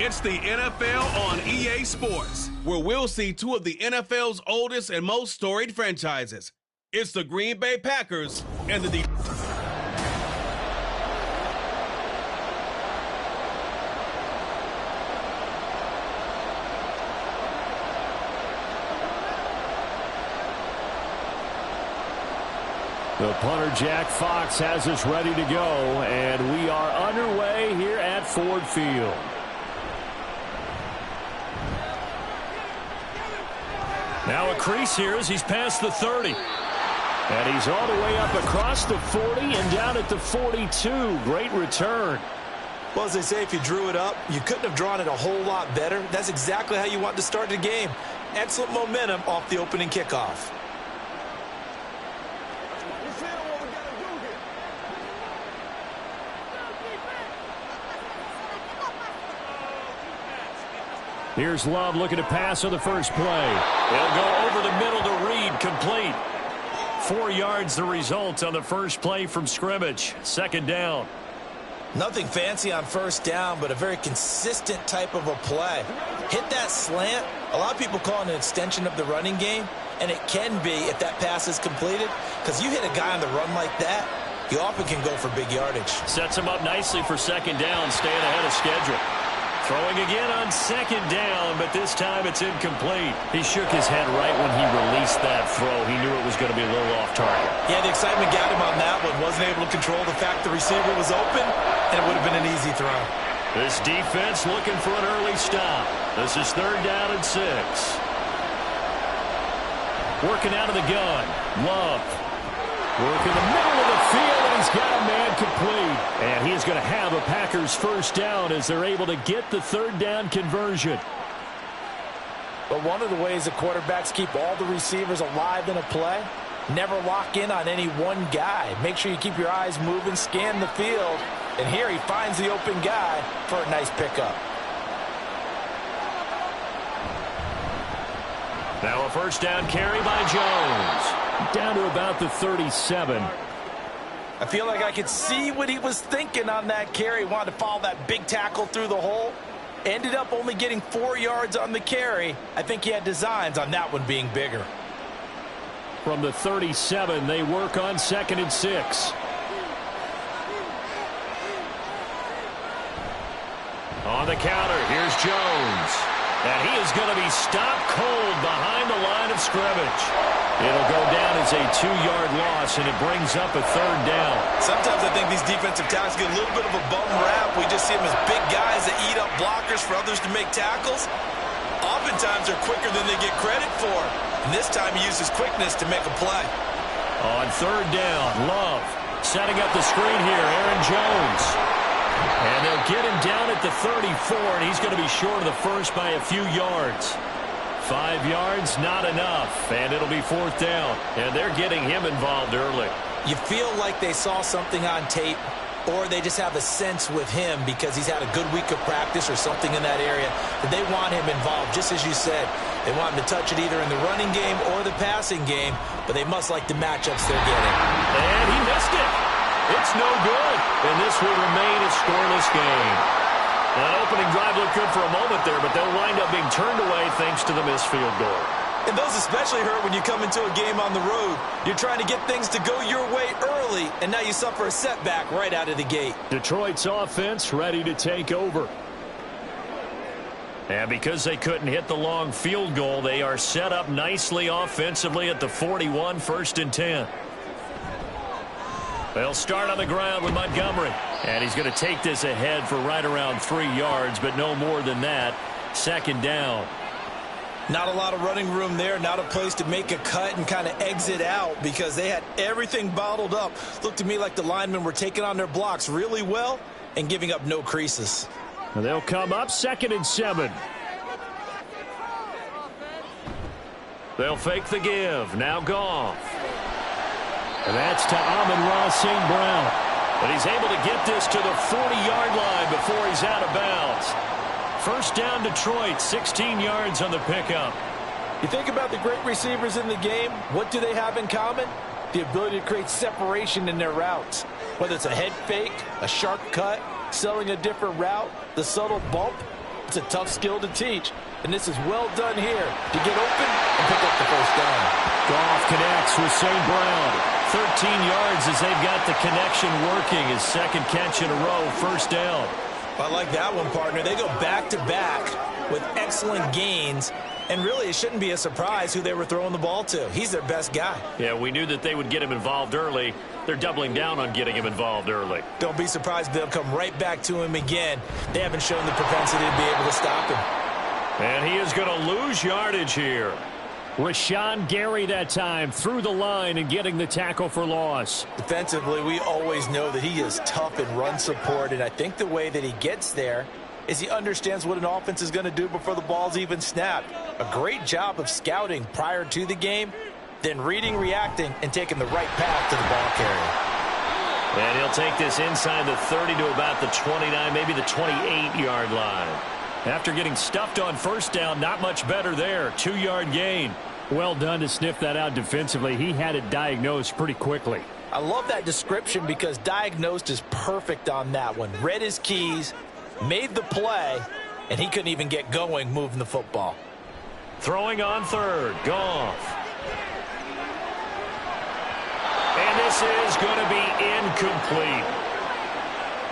It's the NFL on EA Sports, where we'll see two of the NFL's oldest and most storied franchises. It's the Green Bay Packers and the The punter, Jack Fox, has us ready to go, and we are underway here at Ford Field. Now a crease here as he's past the 30. And he's all the way up across the 40 and down at the 42. Great return. Well, as they say, if you drew it up, you couldn't have drawn it a whole lot better. That's exactly how you want to start the game. Excellent momentum off the opening kickoff. Here's Love looking to pass on the first play. He'll go over the middle to Reed, complete. 4 yards the result on the first play from scrimmage. Second down. Nothing fancy on first down, but a very consistent type of a play. Hit that slant. A lot of people call it an extension of the running game, and it can be if that pass is completed, because you hit a guy on the run like that, you often can go for big yardage. Sets him up nicely for second down, staying ahead of schedule. Throwing again on second down, but this time it's incomplete. He shook his head right when he released that throw. He knew it was going to be a little off target. Yeah, the excitement got him on that one. Wasn't able to control the fact the receiver was open, and it would have been an easy throw. This defense looking for an early stop. This is third down and 6. Working out of the gun. Love. Working the middle of the field, and he's got a man complete. And he's going to have a Packers first down as they're able to get the third down conversion. But one of the ways that quarterbacks keep all the receivers alive in a play, never lock in on any one guy. Make sure you keep your eyes moving, scan the field. And here he finds the open guy for a nice pickup. Now a first down carry by Jones. Down to about the 37. I feel like I could see what he was thinking on that carry. Wanted to follow that big tackle through the hole. Ended up only getting 4 yards on the carry. I think he had designs on that one being bigger. From the 37, they work on 2nd and 6. On the counter, here's Jones. And he is going to be stopped cold behind the line of scrimmage. It'll go down as a 2-yard loss, and it brings up a third down. Sometimes I think these defensive tackles get a little bit of a bum rap. We just see them as big guys that eat up blockers for others to make tackles. Oftentimes they're quicker than they get credit for. And this time he used his quickness to make a play. On third down, Love setting up the screen here, Aaron Jones. And they'll get him down at the 34, and he's going to be short of the first by a few yards. 5 yards, not enough, and it'll be fourth down. And they're getting him involved early. You feel like they saw something on tape, or they just have a sense with him because he's had a good week of practice or something in that area that they want him involved, just as you said. They want him to touch it either in the running game or the passing game, but they must like the matchups they're getting. And he missed it. It's no good, and this will remain a scoreless game. That opening drive looked good for a moment there, but they'll wind up being turned away thanks to the missed field goal. And those especially hurt when you come into a game on the road. You're trying to get things to go your way early, and now you suffer a setback right out of the gate. Detroit's offense ready to take over. And because they couldn't hit the long field goal, they are set up nicely offensively at the 41, 1st and 10. They'll start on the ground with Montgomery. And he's going to take this ahead for right around 3 yards, but no more than that. Second down. Not a lot of running room there, not a place to make a cut and kind of exit out because they had everything bottled up. Looked to me like the linemen were taking on their blocks really well and giving up no creases. And they'll come up 2nd and 7. They'll fake the give. Now Goff. And that's to Amon-Ra St. Brown. But he's able to get this to the 40-yard line before he's out of bounds. First down Detroit, 16 yards on the pickup. You think about the great receivers in the game, what do they have in common? The ability to create separation in their routes. Whether it's a head fake, a sharp cut, selling a different route, the subtle bump, It's a tough skill to teach, and this is well done here to get open and pick up the first down. Goff connects with St. Brown. 13 yards as they've got the connection working. His second catch in a row, first down. I like that one, partner. They go back-to-back with excellent gains, and really it shouldn't be a surprise who they were throwing the ball to. He's their best guy. Yeah, we knew that they would get him involved early. They're doubling down on getting him involved early. Don't be surprised if they'll come right back to him again. They haven't shown the propensity to be able to stop him. And he is going to lose yardage here. Rashawn Gary that time through the line and getting the tackle for loss. Defensively, we always know that he is tough in run support, and I think the way that he gets there is he understands what an offense is going to do before the ball's even snapped. A great job of scouting prior to the game, then reading, reacting, and taking the right path to the ball carrier. And he'll take this inside the 30 to about the 29, maybe the 28-yard line. After getting stuffed on first down, not much better there. 2-yard gain. Well done to sniff that out defensively. He had it diagnosed pretty quickly. I love that description because diagnosed is perfect on that one. Read his keys, made the play, and he couldn't even get going moving the football. Throwing on third. Goff. And this is going to be incomplete.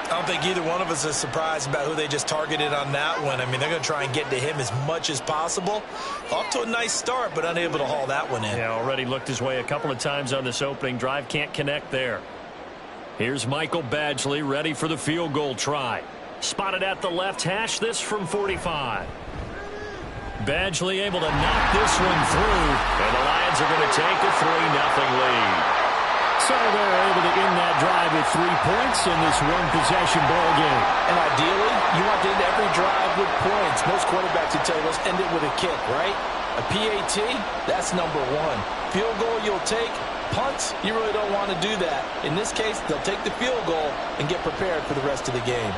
I don't think either one of us is surprised about who they just targeted on that one. I mean, they're going to try and get to him as much as possible. Off to a nice start, but unable to haul that one in. Yeah, already looked his way a couple of times on this opening drive. Can't connect there. Here's Michael Badgley ready for the field goal try. Spotted at the left hash, this from 45. Badgley able to knock this one through, and the Lions are going to take a 3-0 lead. So they're able to end that drive with 3 points in this one-possession ball game. And ideally, you want to end every drive with points. Most quarterbacks would tell you, let's end it with a kick, right? A PAT, that's number one. Field goal you'll take. Punts, you really don't want to do that. In this case, they'll take the field goal and get prepared for the rest of the game.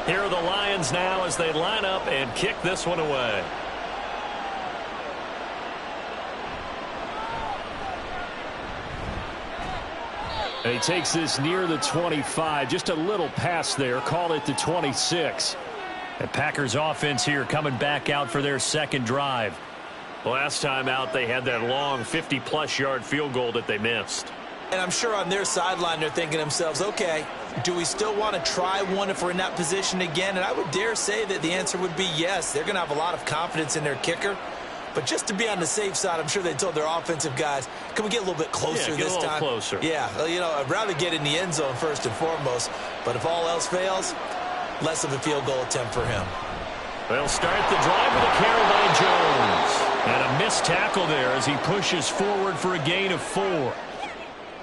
Here are the Lions now as they line up and kick this one away. And he takes this near the 25. Just a little pass there. Call it the 26. The Packers offense here coming back out for their second drive. Last time out, they had that long 50-plus yard field goal that they missed. And I'm sure on their sideline they're thinking to themselves, okay, do we still want to try one if we're in that position again? And I would dare say that the answer would be yes. They're going to have a lot of confidence in their kicker. But just to be on the safe side, I'm sure they told their offensive guys, can we get a little bit closer this time? Yeah, get a little closer. Yeah, well, you know, I'd rather get in the end zone first and foremost. But if all else fails, less of a field goal attempt for him. They'll start the drive with a carry by Jones. And a missed tackle there as he pushes forward for a gain of 4.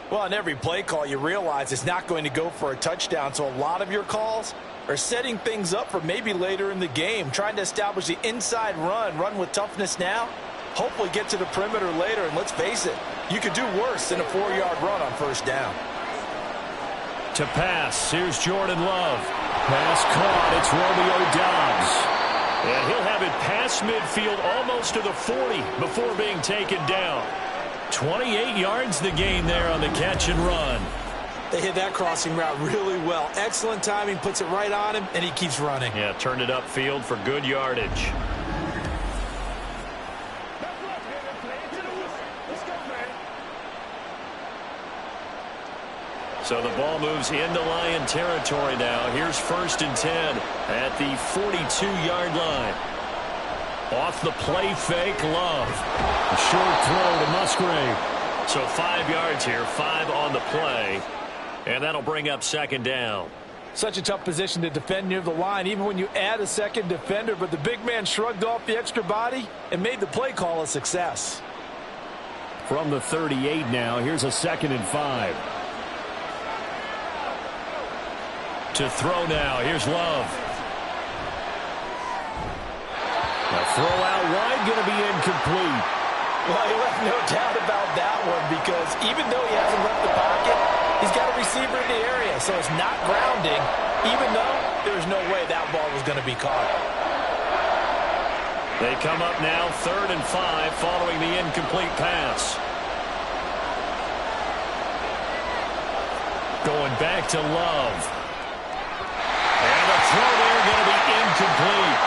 Well, on every play call, you realize it's not going to go for a touchdown. So a lot of your calls are setting things up for maybe later in the game, trying to establish the inside run with toughness now, hopefully get to the perimeter later. And let's face it, you could do worse than a 4-yard run on first down. To pass, here's Jordan Love. Pass caught, it's Romeo Doubs. And he'll have it past midfield almost to the 40 before being taken down. 28 yards the gain there on the catch and run. They hit that crossing route really well. Excellent timing, puts it right on him, and he keeps running. Yeah, turned it upfield for good yardage. So the ball moves into Lion territory now. Here's 1st and 10 at the 42-yard line. Off the play fake, Love. A short throw to Musgrave. So 5 yards here, 5 on the play. And that'll bring up 2nd down. Such a tough position to defend near the line, even when you add a second defender. But the big man shrugged off the extra body and made the play call a success. From the 38 now, here's a 2nd and 5. To throw now, here's Love. A throw out wide, going to be incomplete. Well, you left no doubt about that one because even though he hasn't left the pocket, he's got a receiver in the area, so it's not grounding, even though there's no way that ball was going to be caught. They come up now 3rd and 5 following the incomplete pass. Going back to Love. And the throw there going to be incomplete.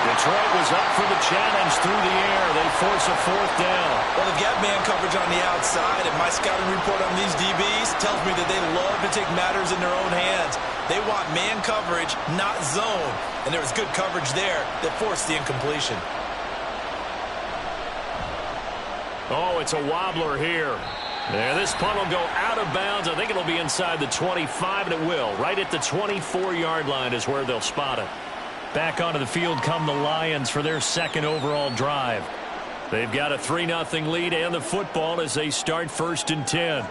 Detroit was up for the challenge through the air. They force a 4th down. Well, they've got man coverage on the outside, and my scouting report on these DBs tells me that they love to take matters in their own hands. They want man coverage, not zone. And there was good coverage there that forced the incompletion. Oh, it's a wobbler here. There, this punt will go out of bounds. I think it'll be inside the 25, and it will. Right at the 24-yard line is where they'll spot it. Back onto the field come the Lions for their 2nd overall drive. They've got a 3-0 lead and the football as they start 1st and 10.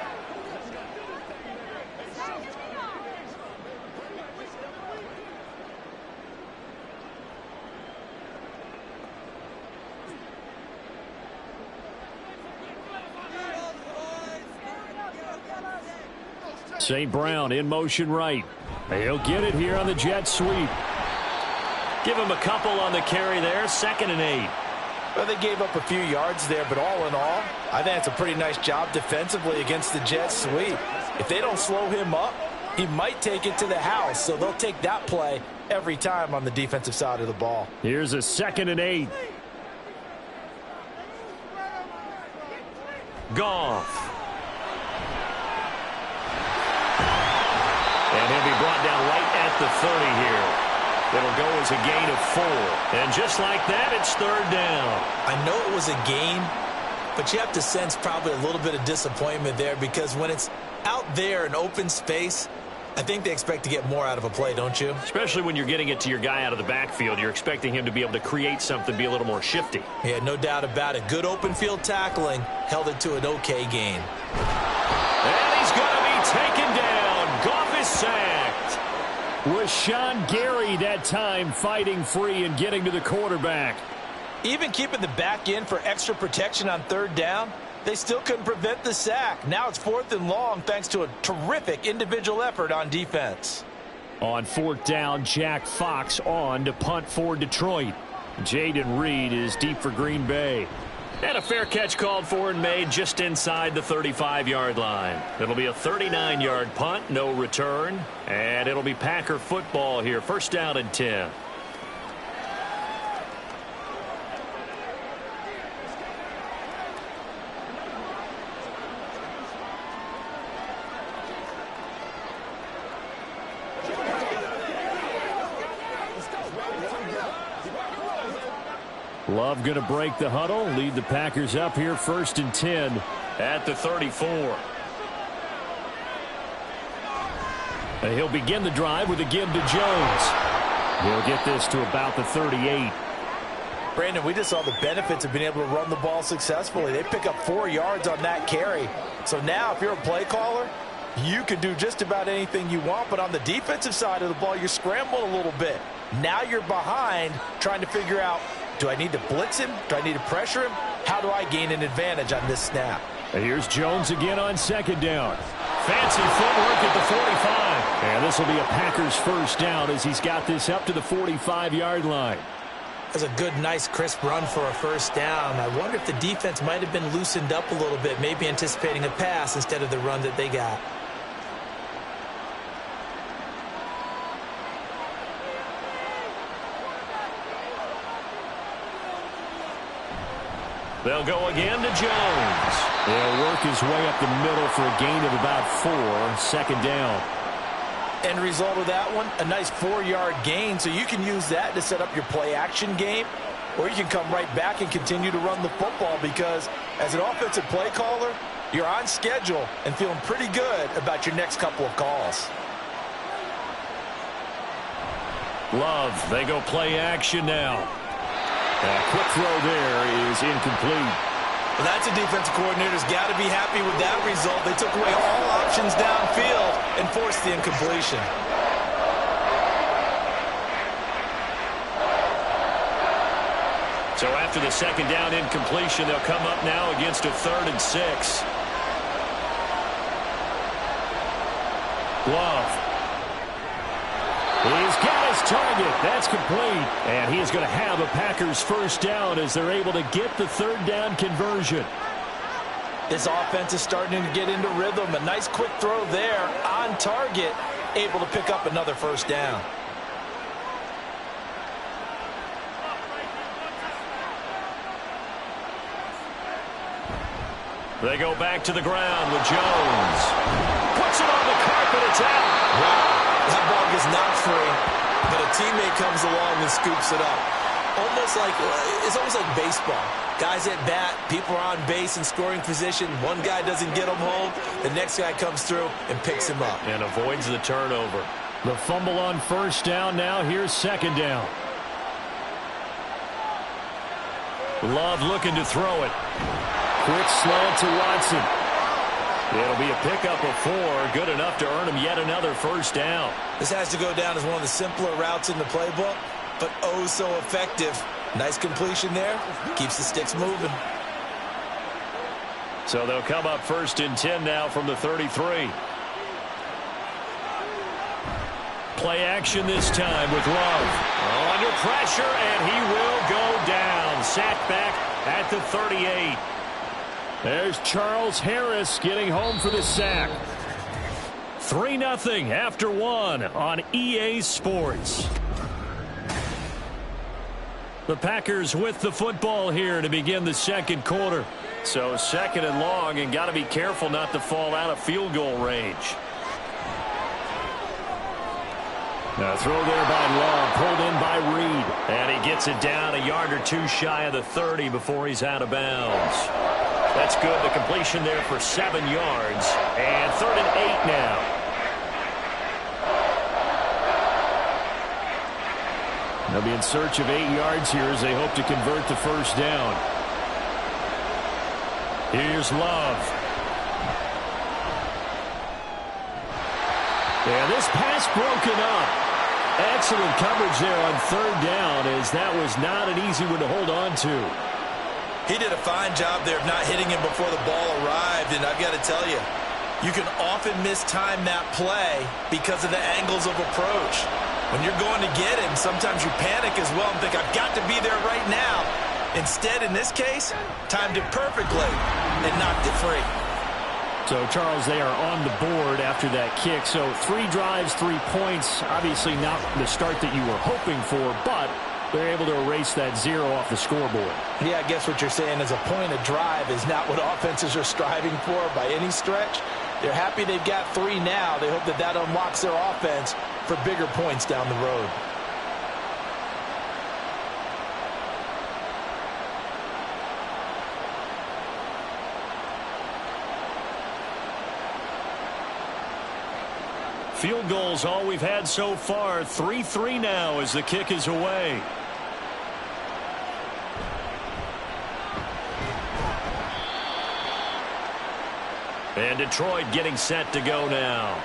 St. Brown in motion right. He'll get it here on the jet sweep. Give him a couple on the carry there. 2nd and 8. Well, they gave up a few yards there, but all in all, I think it's a pretty nice job defensively against the jet sweep. If they don't slow him up, he might take it to the house, so they'll take that play every time on the defensive side of the ball. Here's a 2nd and 8. Goff. And he'll be brought down right at the 30 here. It'll go as a gain of 4. And just like that, it's 3rd down. I know it was a gain, but you have to sense probably a little bit of disappointment there because when it's out there in open space, I think they expect to get more out of a play, don't you? Especially when you're getting it to your guy out of the backfield. You're expecting him to be able to create something, be a little more shifty. Yeah, no doubt about it. Good open field tackling held it to an okay gain. And he's going to be taken down. Goff is sacked. Rashawn Gary that time fighting free and getting to the quarterback. Even keeping the back end for extra protection on 3rd down, they still couldn't prevent the sack. Now it's 4th and long thanks to a terrific individual effort on defense. On 4th down, Jack Fox on to punt for Detroit. Jaden Reed is deep for Green Bay. And a fair catch called for and made just inside the 35-yard line. It'll be a 39-yard punt, no return. And it'll be Packer football here, 1st down and 10. Love going to break the huddle, lead the Packers up here 1st and 10 at the 34. And he'll begin the drive with a give to Jones. He'll get this to about the 38. Brandon, we just saw the benefits of being able to run the ball successfully. They pick up 4 yards on that carry. So now if you're a play caller, you can do just about anything you want. But on the defensive side of the ball, you're scrambling a little bit. Now you're behind trying to figure out, do I need to blitz him? Do I need to pressure him? How do I gain an advantage on this snap? And here's Jones again on 2nd down. Fancy footwork at the 45. And this will be a Packers 1st down as he's got this up to the 45-yard line. That's a good, nice, crisp run for a 1st down. I wonder if the defense might have been loosened up a little bit, maybe anticipating a pass instead of the run that they got. They'll go again to Jones. He'll work his way up the middle for a gain of about 4, 2nd down. End result of that one, a nice 4-yard gain, so you can use that to set up your play-action game, or you can come right back and continue to run the football because as an offensive play caller, you're on schedule and feeling pretty good about your next couple of calls. Love, they go play action now. A quick throw there is incomplete. Well, that's a defensive coordinator's got to be happy with that result. They took away all options downfield and forced the incompletion. So after the 2nd down incompletion, they'll come up now against a 3rd and 6. Love. He's got his target. That's complete. And he is going to have a Packers first down as they're able to get the third down conversion. This offense is starting to get into rhythm. A nice quick throw there on target, able to pick up another first down. They go back to the ground with Jones. Puts it on the carpet. It's out. Wow. That ball gets knocked free, but a teammate comes along and scoops it up. It's almost like baseball. Guys at bat, people are on base in scoring position. One guy doesn't get him home. The next guy comes through and picks him up. And avoids the turnover. The fumble on first down now. Here's second down. Love looking to throw it. Quick slant to Watson. It'll be a pickup of 4. Good enough to earn him yet another first down. This has to go down as one of the simpler routes in the playbook, but oh so effective. Nice completion there. Keeps the sticks moving. So they'll come up first and 10 now from the 33. Play action this time with Love. Under pressure, and he will go down. Sacked back at the 38. There's Charles Harris getting home for the sack. 3-0 after 1 on EA Sports. The Packers with the football here to begin the second quarter. So second and long, and got to be careful not to fall out of field goal range. Now throw there by Love, pulled in by Reed. And he gets it down a yard or 2 shy of the 30 before he's out of bounds. That's good. The completion there for 7 yards. And 3rd and 8 now. They'll be in search of 8 yards here as they hope to convert the first down. Here's Love. And this pass broken up. Excellent coverage there on 3rd down, as that was not an easy one to hold on to. He did a fine job there of not hitting him before the ball arrived, and I've got to tell you, you can often mistime that play because of the angles of approach. When you're going to get him, sometimes you panic as well and think, I've got to be there right now. Instead, in this case, timed it perfectly and knocked it free. So, Charles, they are on the board after that kick. So 3 drives, 3 points. Obviously not the start that you were hoping for, but they're able to erase that 0 off the scoreboard. Yeah, I guess what you're saying is a point of drive is not what offenses are striving for by any stretch. They're happy they've got 3 now. They hope that that unlocks their offense for bigger points down the road. Field goals all we've had so far. 3-3 now as the kick is away. And Detroit getting set to go now.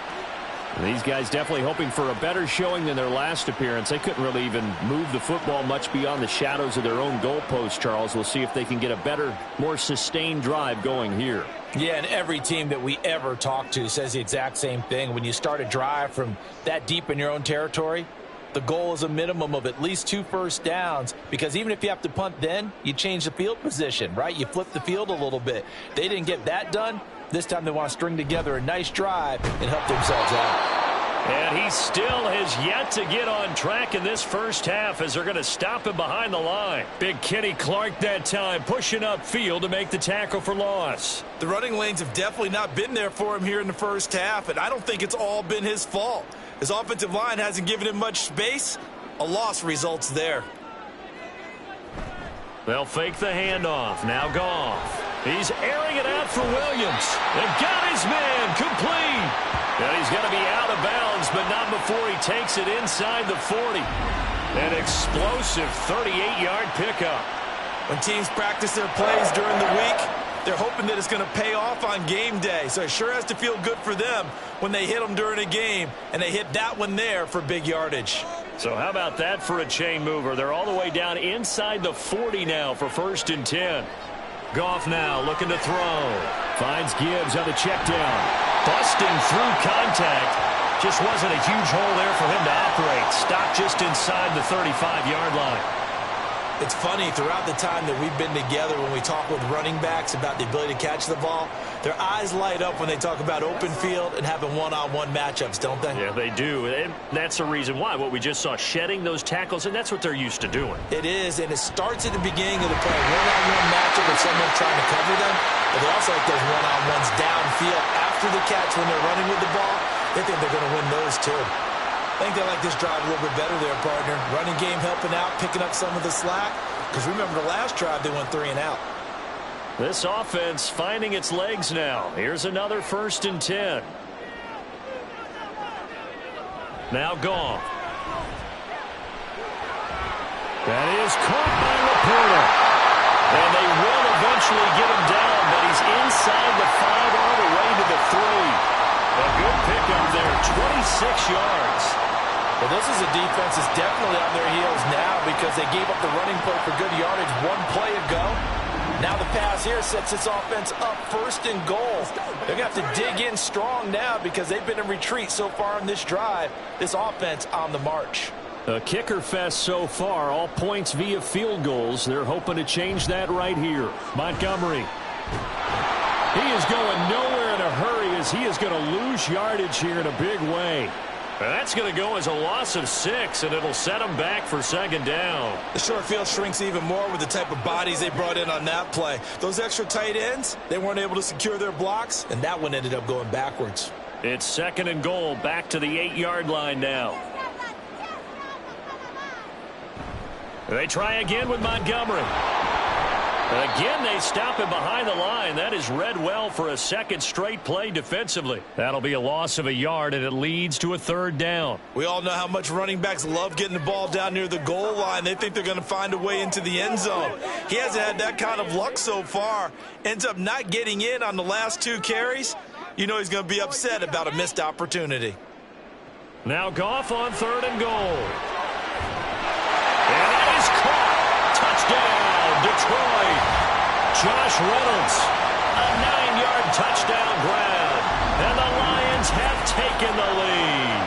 These guys definitely hoping for a better showing than their last appearance. They couldn't really even move the football much beyond the shadows of their own goalpost, Charles. We'll see if they can get a better, more sustained drive going here. Yeah, and every team that we ever talk to says the exact same thing. When you start a drive from that deep in your own territory, the goal is a minimum of at least 2 first downs, because even if you have to punt then, you change the field position, right? You flip the field a little bit. They didn't get that done. This time they want to string together a nice drive and help themselves out. And he still has yet to get on track in this first half as they're going to stop him behind the line. Big Kenny Clark that time pushing upfield to make the tackle for loss. The running lanes have definitely not been there for him here in the first half, and I don't think it's all been his fault. His offensive line hasn't given him much space. A loss results there. They'll fake the handoff. Now Goff. He's airing it out for Williams. And got his man complete. And he's going to be out of bounds, but not before he takes it inside the 40. An explosive 38-yard pickup. When teams practice their plays during the week, they're hoping that it's going to pay off on game day. So it sure has to feel good for them when they hit them during a game, and they hit that one there for big yardage. So how about that for a chain mover? They're all the way down inside the 40 now for 1st and 10. Goff now looking to throw. Finds Gibbs on the check down. Busting through contact. Just wasn't a huge hole there for him to operate. Stopped just inside the 35-yard line. It's funny, throughout the time that we've been together, when we talk with running backs about the ability to catch the ball, their eyes light up when they talk about open field and having one-on-one matchups, don't they? Yeah, they do. And that's the reason why. What we just saw, shedding those tackles, and that's what they're used to doing. It is, and it starts at the beginning of the play. One-on-one matchup with someone trying to cover them, but they also like those one-on-ones downfield after the catch when they're running with the ball. They think they're going to win those, too. I think they like this drive a little bit better there, partner. Running game helping out, picking up some of the slack. Because remember, the last drive, they went 3 and out. This offense finding its legs now. Here's another 1st and 10. Now Goff. That is caught by Laporta. And they will eventually get him down, but he's inside the 5 all the way to the 3. A good pickup there, 26 yards. Well, this is a defense that's definitely on their heels now because they gave up the running play for good yardage 1 play ago. Now the pass here sets this offense up 1st and goal. They're going to have to dig in strong now because they've been in retreat so far in this drive. This offense on the march. A kicker fest so far, all points via field goals. They're hoping to change that right here. Montgomery. He is going nowhere in a hurry as he is going to lose yardage here in a big way. That's going to go as a loss of 6, and it'll set them back for 2nd down. The short field shrinks even more with the type of bodies they brought in on that play. Those extra tight ends, they weren't able to secure their blocks, and that one ended up going backwards. It's 2nd and goal, back to the 8-yard line now. They try again with Montgomery. Again, they stop him behind the line. That is read well for a 2nd straight play defensively. That'll be a loss of a yard, and it leads to a 3rd down. We all know how much running backs love getting the ball down near the goal line. They think they're going to find a way into the end zone. He hasn't had that kind of luck so far. Ends up not getting in on the last 2 carries. You know he's going to be upset about a missed opportunity. Now Goff on 3rd and goal. And that is caught. Touchdown. Detroit. Josh Reynolds, a 9-yard touchdown grab, and the Lions have taken the lead.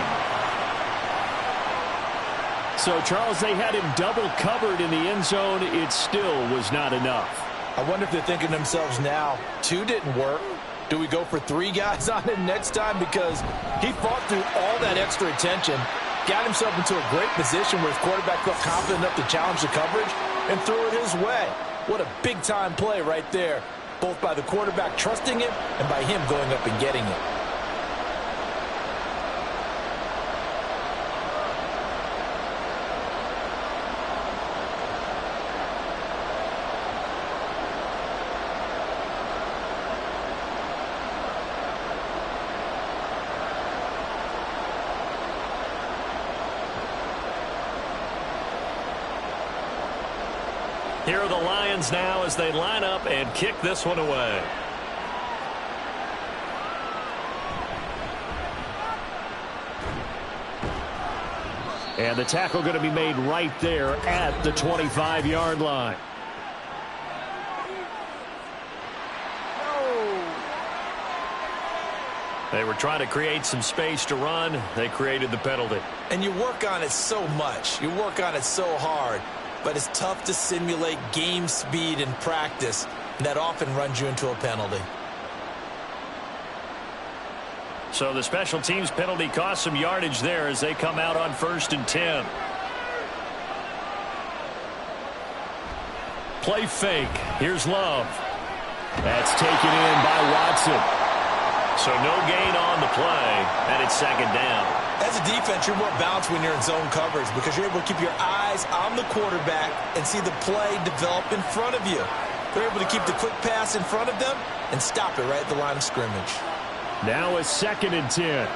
So, Charles, they had him double covered in the end zone. It still was not enough. I wonder if they're thinking to themselves now, 2 didn't work. Do we go for 3 guys on him next time? Because he fought through all that extra attention, got himself into a great position where his quarterback felt confident enough to challenge the coverage and threw it his way. What a big-time play right there, both by the quarterback trusting him and by him going up and getting it. Here are the Lions now as they line up and kick this one away. And the tackle going to be made right there at the 25-yard line. They were trying to create some space to run. They created the penalty. And you work on it so much. You work on it so hard. But it's tough to simulate game speed in practice. And that often runs you into a penalty. So the special teams penalty cost some yardage there as they come out on 1st and 10. Play fake. Here's Love. That's taken in by Watson. So no gain on the play, and it's 2nd down. As a defense, you're more balanced when you're in zone coverage because you're able to keep your eyes on the quarterback and see the play develop in front of you. They're able to keep the quick pass in front of them and stop it right at the line of scrimmage. Now it's 2nd and 10.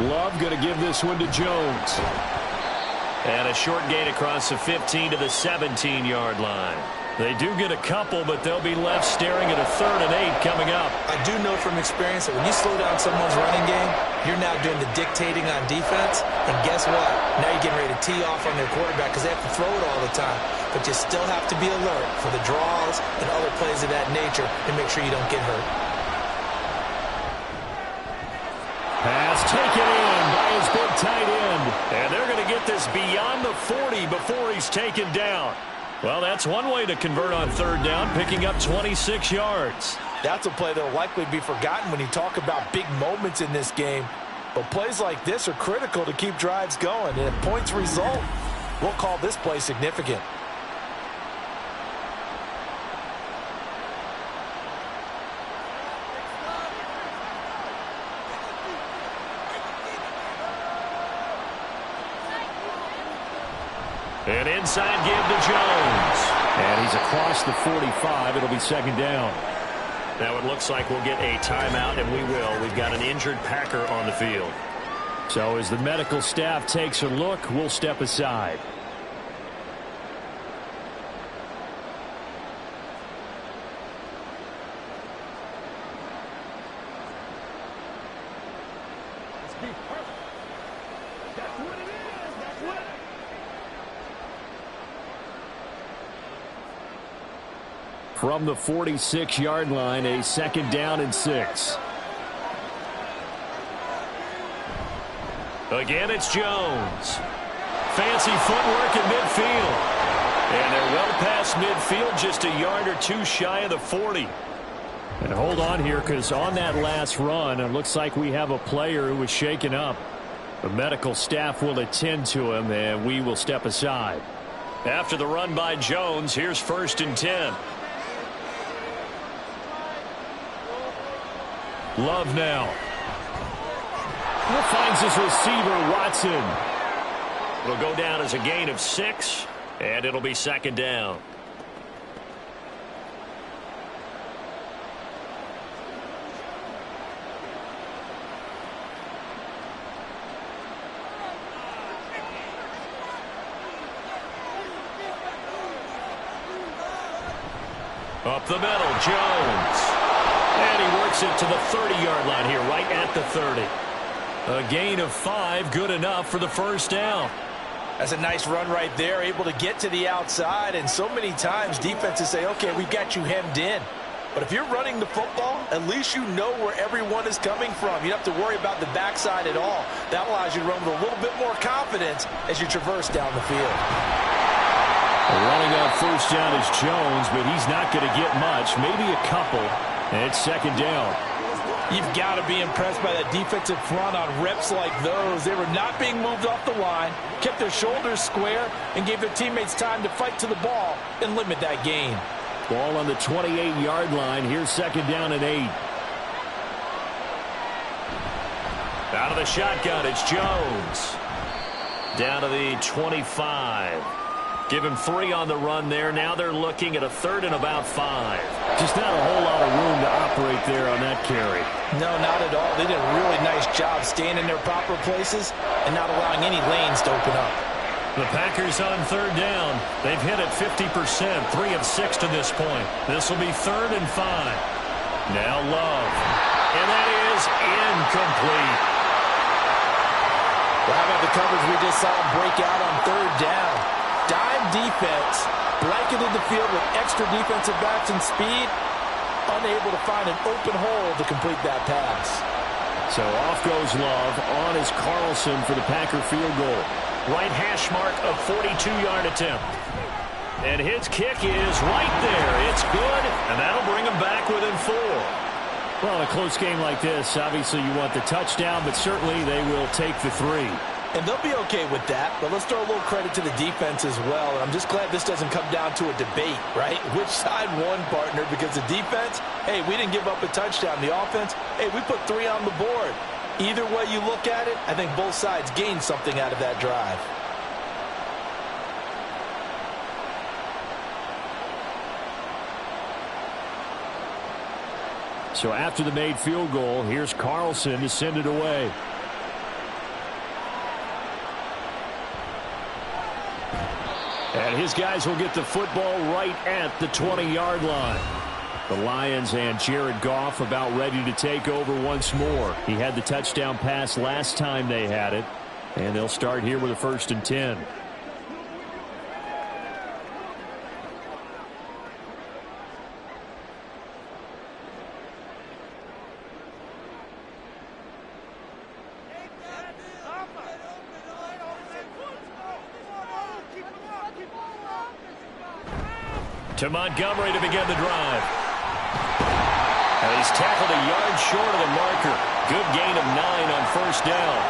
Love going to give this one to Jones. And a short gain across the 15 to the 17-yard line. They do get a couple, but they'll be left staring at a 3rd and 8 coming up. I do know from experience that when you slow down someone's running game, you're now doing the dictating on defense. And guess what? Now you're getting ready to tee off on their quarterback because they have to throw it all the time. But you still have to be alert for the draws and other plays of that nature and make sure you don't get hurt. Pass taken in by his big tight end. And they're going to get this beyond the 40 before he's taken down. Well, that's one way to convert on third down, picking up 26 yards. That's a play that will likely be forgotten when you talk about big moments in this game. But plays like this are critical to keep drives going. And if points result, we'll call this play significant. An inside give to Jones. And he's across the 45. It'll be second down. Now it looks like we'll get a timeout, and we will. We've got an injured Packer on the field. So as the medical staff takes a look, we'll step aside. From the 46-yard line, a second down and 6. Again, it's Jones. Fancy footwork in midfield. And they're well past midfield, just a yard or two shy of the 40. And hold on here, because on that last run, it looks like we have a player who was shaken up. The medical staff will attend to him, and we will step aside. After the run by Jones, here's 1st and 10. Love now. Finds his receiver, Watson. It'll go down as a gain of 6, and it'll be second down. Up the middle, Jones. And he works it to the 30-yard line here, right at the 30. A gain of 5, good enough for the first down. That's a nice run right there, able to get to the outside. And so many times defenses say, okay, we've got you hemmed in. But if you're running the football, at least you know where everyone is coming from. You don't have to worry about the backside at all. That allows you to run with a little bit more confidence as you traverse down the field. Running on first down is Jones, but he's not going to get much, maybe a couple. And it's second down. You've got to be impressed by that defensive front on reps like those. They were not being moved off the line, kept their shoulders square, and gave their teammates time to fight to the ball and limit that gain. Ball on the 28-yard line. Here's second down and 8. Out of the shotgun, it's Jones. Down to the 25. Give him 3 on the run there. Now they're looking at a 3rd and about 5. Just not a whole lot of room to operate there on that carry. No, not at all. They did a really nice job staying in their proper places and not allowing any lanes to open up. The Packers on third down. They've hit it 50%, 3 of 6 to this point. This will be 3rd and 5. Now Love. And that is incomplete. Well, how about the coverage we just saw him break out on third down? Dime defense, blanketed the field with extra defensive backs and speed, unable to find an open hole to complete that pass. So off goes Love. On is Carlson for the Packer field goal. Right hash mark of 42-yard attempt. And his kick is right there. It's good, and that'll bring him back within 4. Well, in a close game like this, obviously you want the touchdown, but certainly they will take the 3. And they'll be okay with that, but let's throw a little credit to the defense as well. And I'm just glad this doesn't come down to a debate, right? Which side won, partner? Because the defense, hey, we didn't give up a touchdown. The offense, hey, we put 3 on the board. Either way you look at it, I think both sides gained something out of that drive. So after the made field goal, here's Carlson to send it away. And his guys will get the football right at the 20-yard line. The Lions and Jared Goff about ready to take over once more. He had the touchdown pass last time they had it. And they'll start here with a 1st and 10. To Montgomery to begin the drive. And he's tackled a yard short of the marker. Good gain of 9 on first down.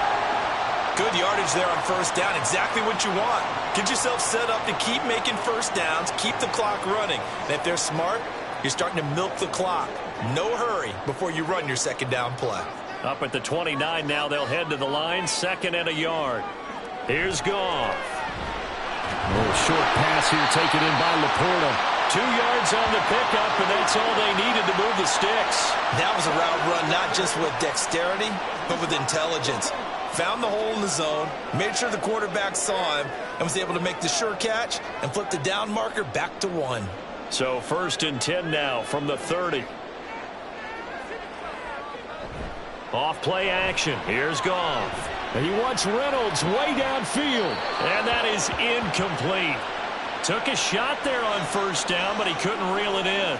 Good yardage there on first down. Exactly what you want. Get yourself set up to keep making first downs, keep the clock running. And if they're smart, you're starting to milk the clock. No hurry before you run your second down play. Up at the 29 now, they'll head to the line, 2nd and a yard. Here's Goff. A little short pass here taken in by Laporta. 2 yards on the pickup, and that's all they needed to move the sticks. That was a route run not just with dexterity, but with intelligence. Found the hole in the zone, made sure the quarterback saw him, and was able to make the sure catch and flip the down marker back to 1. So 1st and 10 now from the 30. Off play action. Here's Goff. And he wants Reynolds way downfield. And that is incomplete. Took a shot there on first down, but he couldn't reel it in.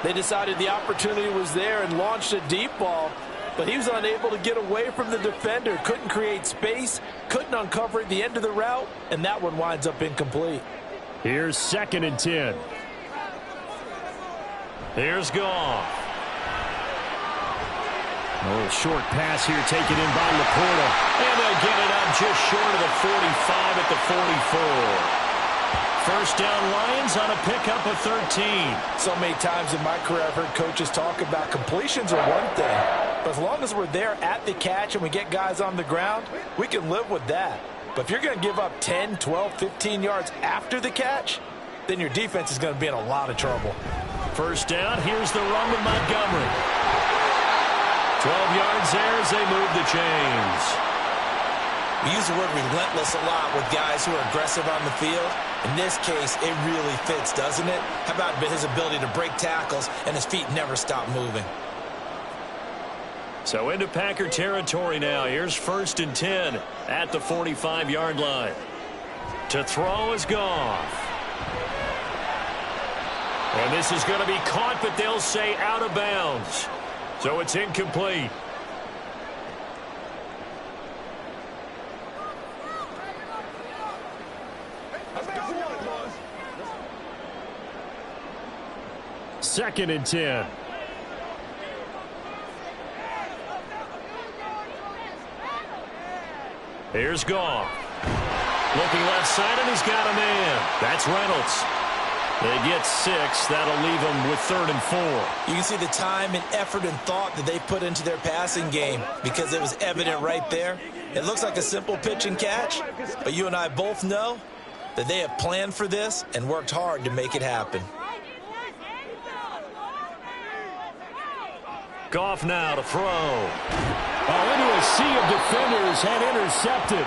They decided the opportunity was there and launched a deep ball, but he was unable to get away from the defender. Couldn't create space, couldn't uncover at the end of the route, and that one winds up incomplete. Here's 2nd and 10. Here's Goff. A little short pass here taken in by Laporta. And they'll get it up just short of the 45 at the 44. First down Lions on a pickup of 13. So many times in my career I've heard coaches talk about completions are one thing, but as long as we're there at the catch and we get guys on the ground, we can live with that. But if you're going to give up 10, 12, 15 yards after the catch, then your defense is going to be in a lot of trouble. First down, here's the run with Montgomery. 12 yards there as they move the chains. We use the word relentless a lot with guys who are aggressive on the field. In this case, it really fits, doesn't it? How about his ability to break tackles and his feet never stop moving? So into Packer territory now. Here's 1st and 10 at the 45-yard line. To throw is Goff. And this is going to be caught, but they'll say out of bounds. So it's incomplete. Second and 10. Here's Goff. Looking left side, and he's got a man. That's Reynolds. They get 6. That'll leave them with 3rd and 4. You can see the time and effort and thought that they put into their passing game because it was evident right there. It looks like a simple pitch and catch, but you and I both know that they have planned for this and worked hard to make it happen. Goff now to throw. Into a sea of defenders and intercepted.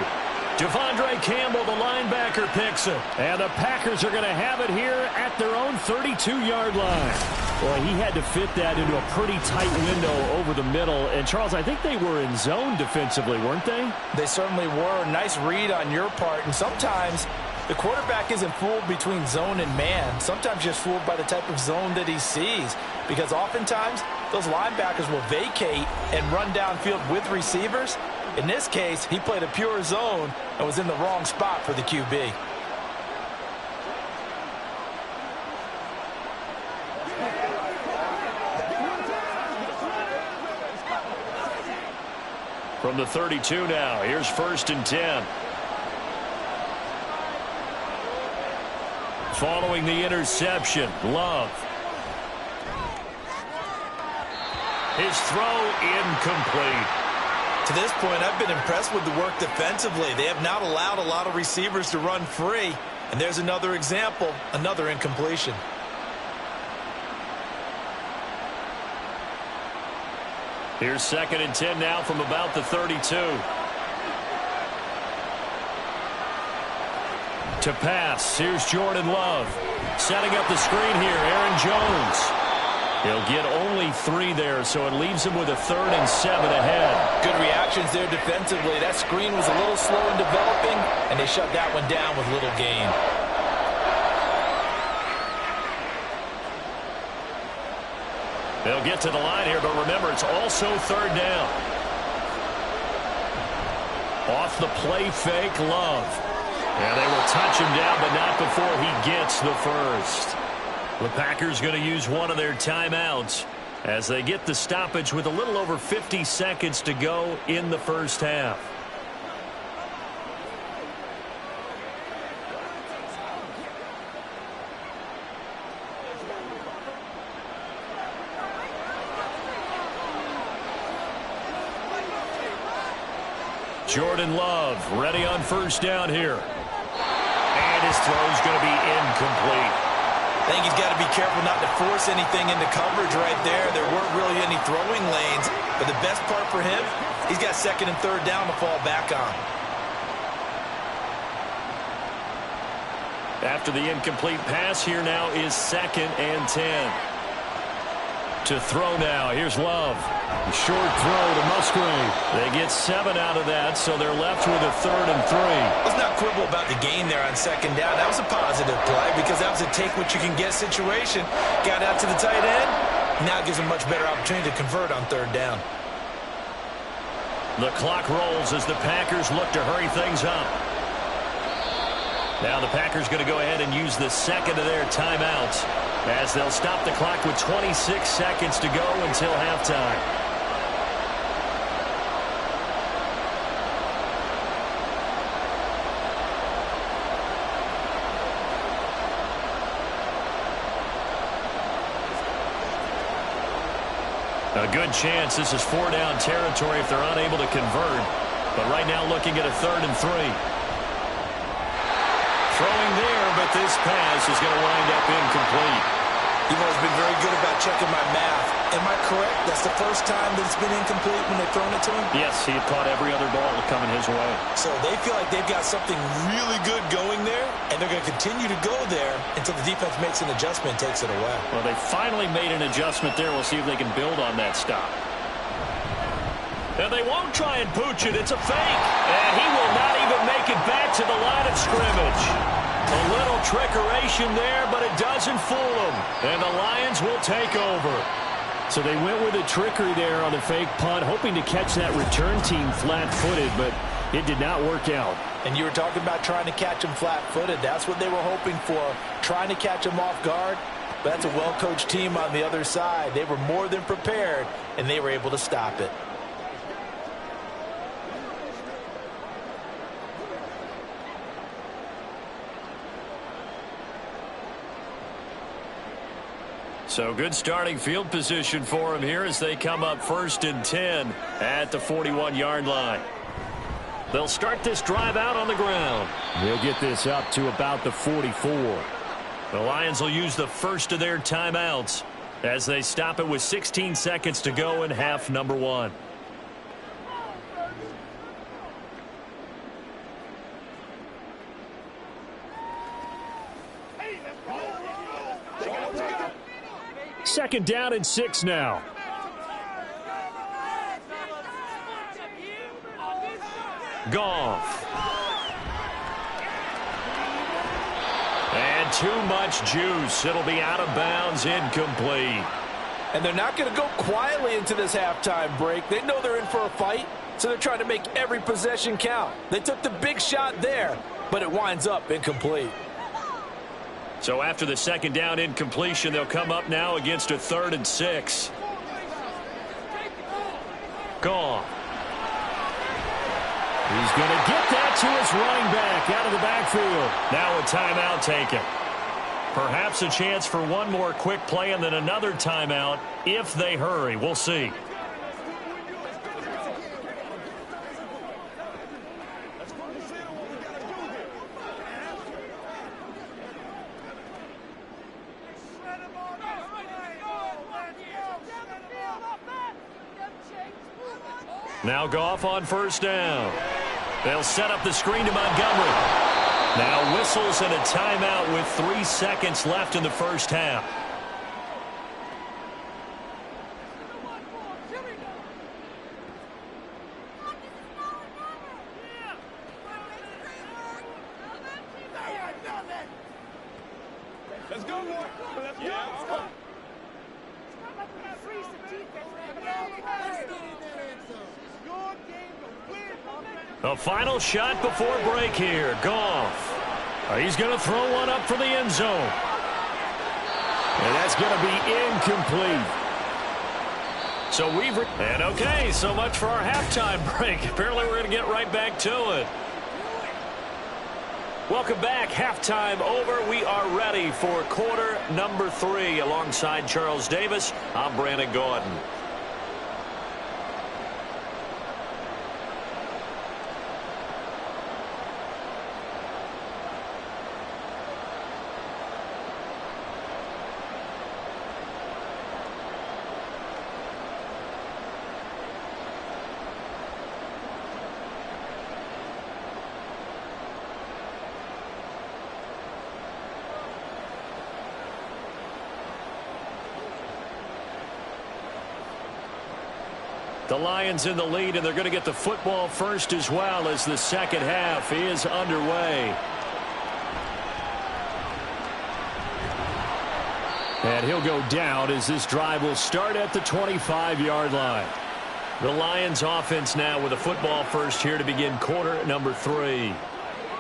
Devondre Campbell, the linebacker, picks it. And the Packers are going to have it here at their own 32-yard line. Boy, he had to fit that into a pretty tight window over the middle. And, Charles, I think they were in zone defensively, weren't they? They certainly were. Nice read on your part. And sometimes the quarterback isn't fooled between zone and man. Sometimes just fooled by the type of zone that he sees. Because oftentimes, those linebackers will vacate and run downfield with receivers. In this case, he played a pure zone and was in the wrong spot for the QB. From the 32 now, here's 1st and 10. Following the interception, Love. His throw incomplete. To this point, I've been impressed with the work defensively. They have not allowed a lot of receivers to run free. And there's another example, another incompletion. Here's 2nd and 10 now from about the 32. To pass, here's Jordan Love. Setting up the screen here, Aaron Jones. He'll get only 3 there, so it leaves him with a 3rd and 7 ahead. Good reactions there defensively. That screen was a little slow in developing, and they shut that one down with little gain. They'll get to the line here, but remember, it's also 3rd down. Off the play fake, Love. And they will touch him down, but not before he gets the first. The Packers going to use one of their timeouts as they get the stoppage with a little over 50 seconds to go in the first half. Jordan Love ready on first down here. And his throw's going to be incomplete. I think he's got to be careful not to force anything into coverage right there. There weren't really any throwing lanes. But the best part for him, he's got second and third down to fall back on. After the incomplete pass, here now is 2nd and 10. To throw now, here's Love. Short throw to Musgrave. They get 7 out of that, so they're left with a 3rd and 3. Let's not quibble about the gain there on second down. That was a positive play because that was a take-what-you-can-get situation. Got out to the tight end. Now it gives them much better opportunity to convert on third down. The clock rolls as the Packers look to hurry things up. Now the Packers going to go ahead and use the second of their timeouts as they'll stop the clock with 26 seconds to go until halftime. A good chance this is 4-down territory if they're unable to convert. But right now looking at a 3rd and 3. Throwing there, but this pass is going to wind up incomplete. You've always been very good about checking my math. Am I correct? That's the first time that it's been incomplete when they've thrown it to him? Yes, he had caught every other ball coming his way. So they feel like they've got something really good going there, and they're going to continue to go there until the defense makes an adjustment and takes it away. Well, they finally made an adjustment there. We'll see if they can build on that stop. And they won't try and pooch it. It's a fake. And he will not even make it back to the line of scrimmage. A little trickeration there, but it doesn't fool them. And the Lions will take over. So they went with a trickery there on the fake punt, hoping to catch that return team flat-footed, but it did not work out. And you were talking about trying to catch him flat-footed. That's what they were hoping for, trying to catch him off guard. But that's a well-coached team on the other side. They were more than prepared, and they were able to stop it. So good starting field position for them here as they come up 1st and 10 at the 41-yard line. They'll start this drive out on the ground. They'll get this up to about the 44. The Lions will use the first of their timeouts as they stop it with 16 seconds to go in half number 1. Second down and 6 now. Goff. And too much juice. It'll be out of bounds, incomplete. And they're not going to go quietly into this halftime break. They know they're in for a fight, so they're trying to make every possession count. They took the big shot there, but it winds up incomplete. So after the second down incompletion, they'll come up now against a 3rd and 6. Goff. He's going to get that to his running back out of the backfield. Now a timeout taken. Perhaps a chance for one more quick play and then another timeout if they hurry. We'll see. Now Goff on first down. They'll set up the screen to Montgomery. Now whistles and a timeout with 3 seconds left in the first half. Let's go, boy. Let's go. The final shot before break here. Goff. He's going to throw one up for the end zone. And that's going to be incomplete. So okay, so much for our halftime break. Apparently we're going to get right back to it. Welcome back. Halftime over. We are ready for quarter number 3. Alongside Charles Davis, I'm Brandon Gaudin. The Lions in the lead, and they're going to get the football first as well as the second half is underway. And he'll go down as this drive will start at the 25-yard line. The Lions offense now with a football first here to begin quarter number 3.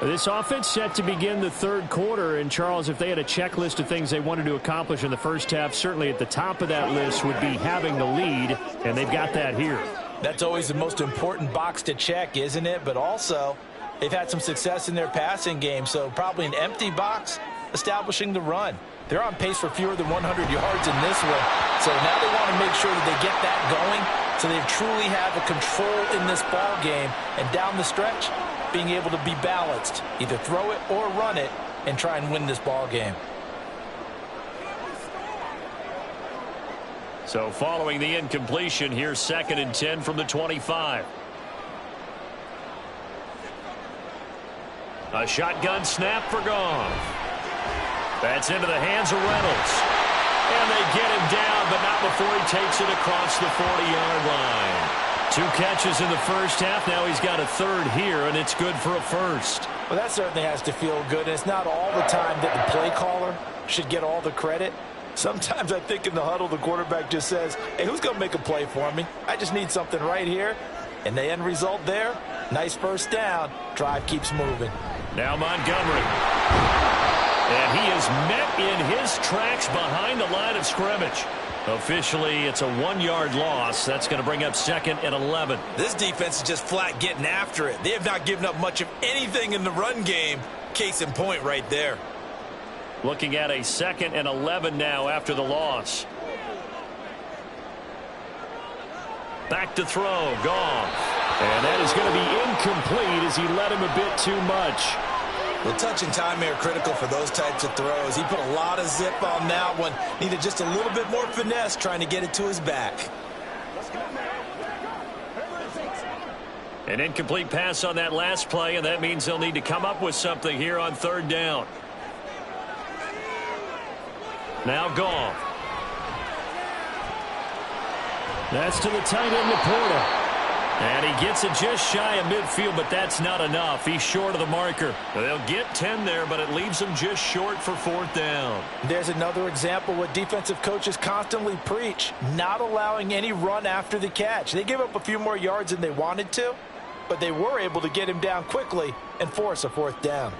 This offense set to begin the third quarter. And, Charles, if they had a checklist of things they wanted to accomplish in the first half, certainly at the top of that list would be having the lead, and they've got that here. That's always the most important box to check, isn't it? But also, they've had some success in their passing game, so probably an empty box establishing the run. They're on pace for fewer than 100 yards in this one, so now they want to make sure that they get that going so they truly have a control in this ball game, and down the stretch, being able to be balanced, either throw it or run it, and try and win this ball game. So following the incompletion, here's 2nd and 10 from the 25. A shotgun snap for Goff. That's into the hands of Reynolds. And they get him down, but not before he takes it across the 40-yard line. 2 catches in the first half. Now he's got a third here, and it's good for a first. Well, that certainly has to feel good. And it's not all the time that the play caller should get all the credit. Sometimes I think in the huddle, the quarterback just says, hey, who's going to make a play for me? I just need something right here. And the end result there, nice first down. Drive keeps moving. Now Montgomery. And he is met in his tracks behind the line of scrimmage. Officially, it's a 1-yard loss. That's going to bring up 2nd and 11. This defense is just flat getting after it. They have not given up much of anything in the run game. Case in point right there. Looking at a 2nd and 11 now after the loss. Back to throw. Goff. And that is going to be incomplete as he led him a bit too much. Well, touch and time are critical for those types of throws. He put a lot of zip on that one. Needed just a little bit more finesse trying to get it to his back. An incomplete pass on that last play, and that means they'll need to come up with something here on 3rd down. Now Goff. That's to the tight end, Laporta. And he gets it just shy of midfield, but that's not enough. He's short of the marker. They'll get 10 there, but it leaves them just short for 4th down. There's another example what defensive coaches constantly preach, not allowing any run after the catch. They gave up a few more yards than they wanted to, but they were able to get him down quickly and force a 4th down.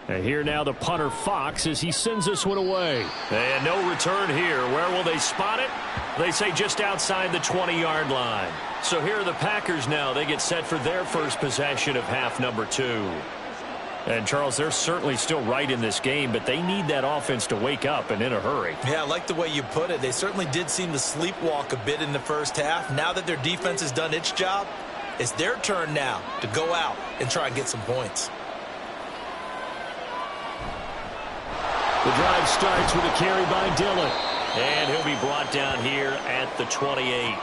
And here now the punter Fox as he sends this one away. And no return here. Where will they spot it? They say just outside the 20-yard line. So here are the Packers now. They get set for their first possession of half number 2. And, Charles, they're certainly still right in this game, but they need that offense to wake up and in a hurry. Yeah, I like the way you put it. They certainly did seem to sleepwalk a bit in the first half. Now that their defense has done its job, it's their turn now to go out and try and get some points. The drive starts with a carry by Dillon. And he'll be brought down here at the 28.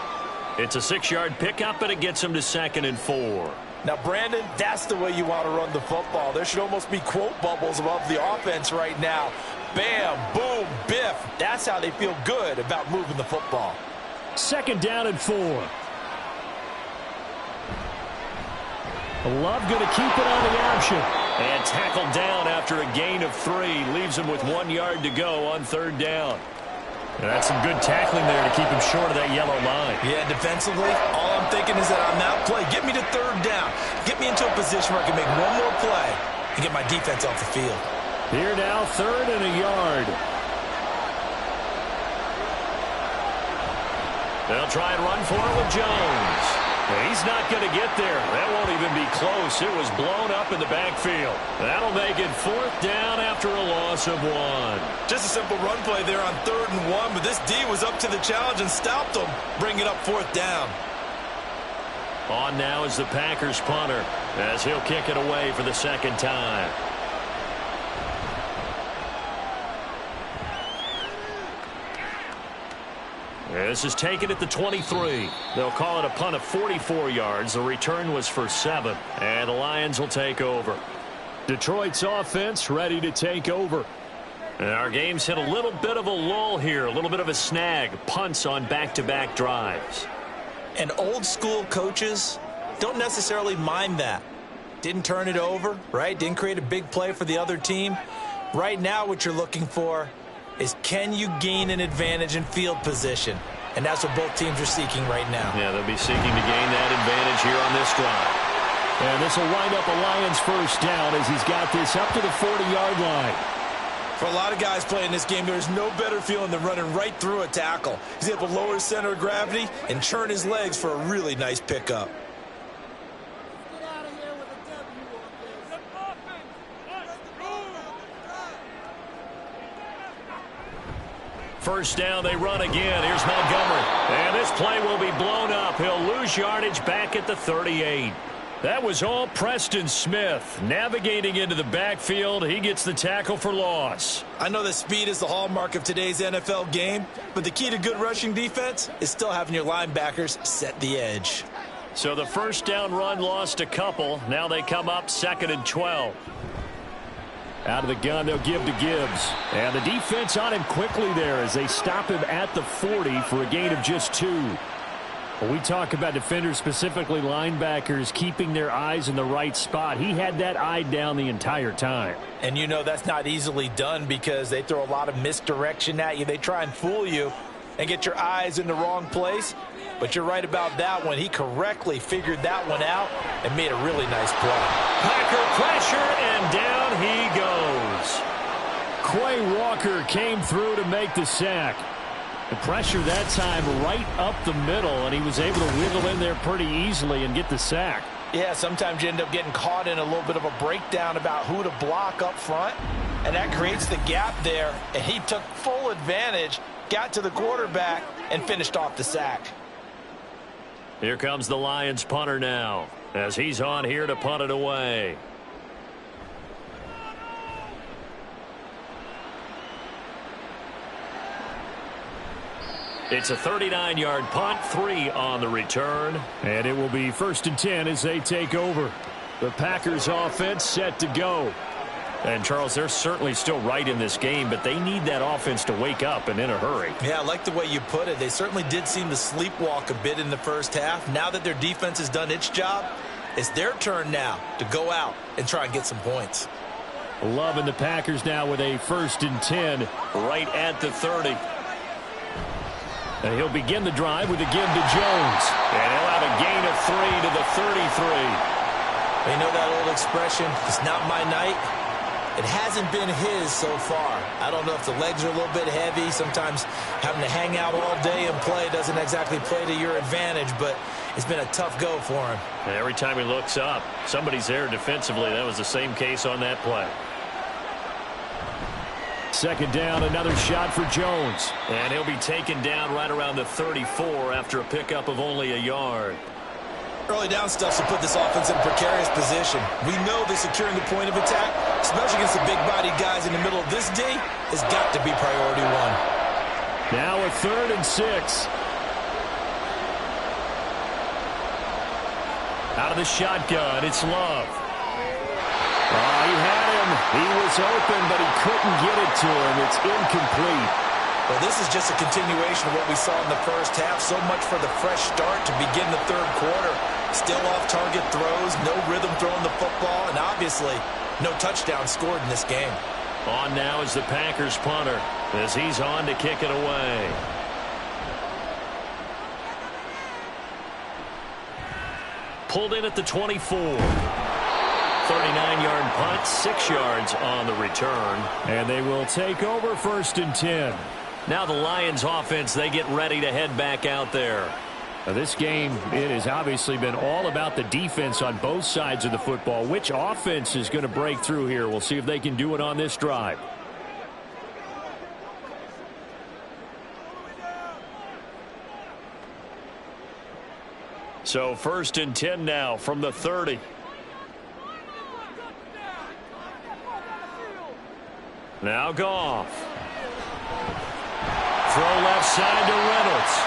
It's a 6-yard pickup, and it gets him to 2nd and 4. Now, Brandon, that's the way you want to run the football. There should almost be quote bubbles above the offense right now. Bam, boom, biff. That's how they feel good about moving the football. 2nd down and 4. Love going to keep it on the option. And tackled down after a gain of 3. Leaves him with 1 yard to go on 3rd down. And that's some good tackling there to keep him short of that yellow line. Yeah, defensively, all I'm thinking is that on that play, get me to 3rd down. Get me into a position where I can make one more play and get my defense off the field. Here now, 3rd and a yard. They'll try and run for it with Jones. He's not going to get there. That won't even be close. It was blown up in the backfield. That'll make it 4th down after a loss of 1. Just a simple run play there on 3rd and 1, but this D was up to the challenge and stopped them, bringing up 4th down. On now is the Packers punter as he'll kick it away for the 2nd time. This is taken at the 23. They'll call it a punt of 44 yards. The return was for 7. And the Lions will take over. Detroit's offense ready to take over. And our game's hit a little bit of a lull here. A little bit of a snag. Punts on back-to-back drives. And old school coaches don't necessarily mind that. Didn't turn it over, right? Didn't create a big play for the other team. Right now what you're looking for is, can you gain an advantage in field position? And that's what both teams are seeking right now. Yeah, they'll be seeking to gain that advantage here on this drive. And this will wind up a Lions 1st down as he's got this up to the 40-yard line. For a lot of guys playing this game, there's no better feeling than running right through a tackle. He's able to lower his center of gravity and churn his legs for a really nice pickup. First down, they run again. Here's Montgomery. And this play will be blown up. He'll lose yardage back at the 38. That was all Preston Smith. Navigating into the backfield, he gets the tackle for loss. I know that speed is the hallmark of today's NFL game, but the key to good rushing defense is still having your linebackers set the edge. So the first down run lost a couple. Now they come up 2nd and 12. Out of the gun, they'll give to Gibbs. And the defense on him quickly there as they stop him at the 40 for a gain of just 2. When we talk about defenders, specifically linebackers, keeping their eyes in the right spot, he had that eye down the entire time. And you know that's not easily done because they throw a lot of misdirection at you. They try and fool you and get your eyes in the wrong place. But you're right about that one. He correctly figured that one out and made a really nice play. Packer pressure, and down he goes. Quay Walker came through to make the sack. The pressure that time right up the middle, and he was able to wiggle in there pretty easily and get the sack. Yeah, sometimes you end up getting caught in a little bit of a breakdown about who to block up front, and that creates the gap there, and he took full advantage, got to the quarterback, and finished off the sack. Here comes the Lions punter now as he's on here to punt it away. It's a 39-yard punt, 3 on the return. And it will be 1st and 10 as they take over. The Packers offense set to go. And, Charles, they're certainly still right in this game, but they need that offense to wake up and in a hurry. Yeah, I like the way you put it. They certainly did seem to sleepwalk a bit in the first half. Now that their defense has done its job, it's their turn now to go out and try and get some points. Loving the Packers now with a 1st and 10 right at the 30. And he'll begin the drive with a give to Jones. And he'll have a gain of 3 to the 33. You know that old expression, it's not my night? It hasn't been his so far. I don't know if the legs are a little bit heavy. Sometimes having to hang out all day and play doesn't exactly play to your advantage, but it's been a tough go for him. And every time he looks up, somebody's there defensively. That was the same case on that play. 2nd down, another shot for Jones. And he'll be taken down right around the 34 after a pickup of only a yard. Early down stuff to put this offense in a precarious position. We know that securing the point of attack, especially against the big-bodied guys in the middle of this D, has got to be priority 1. Now a 3rd and 6. Out of the shotgun, it's Love. He had him. He was open, but he couldn't get it to him. It's incomplete. Well, this is just a continuation of what we saw in the first half. So much for the fresh start to begin the 3rd quarter. Still off-target throws, no rhythm throwing the football, and obviously no touchdown scored in this game. On now is the Packers punter as he's on to kick it away. Pulled in at the 24. 39-yard punt, 6 yards on the return. And they will take over 1st and 10. Now the Lions offense, they get ready to head back out there. Now this game, it has obviously been all about the defense on both sides of the football. Which offense is going to break through here? We'll see if they can do it on this drive. So 1st and 10 now from the 30. Now Goff. Throw left side to Reynolds.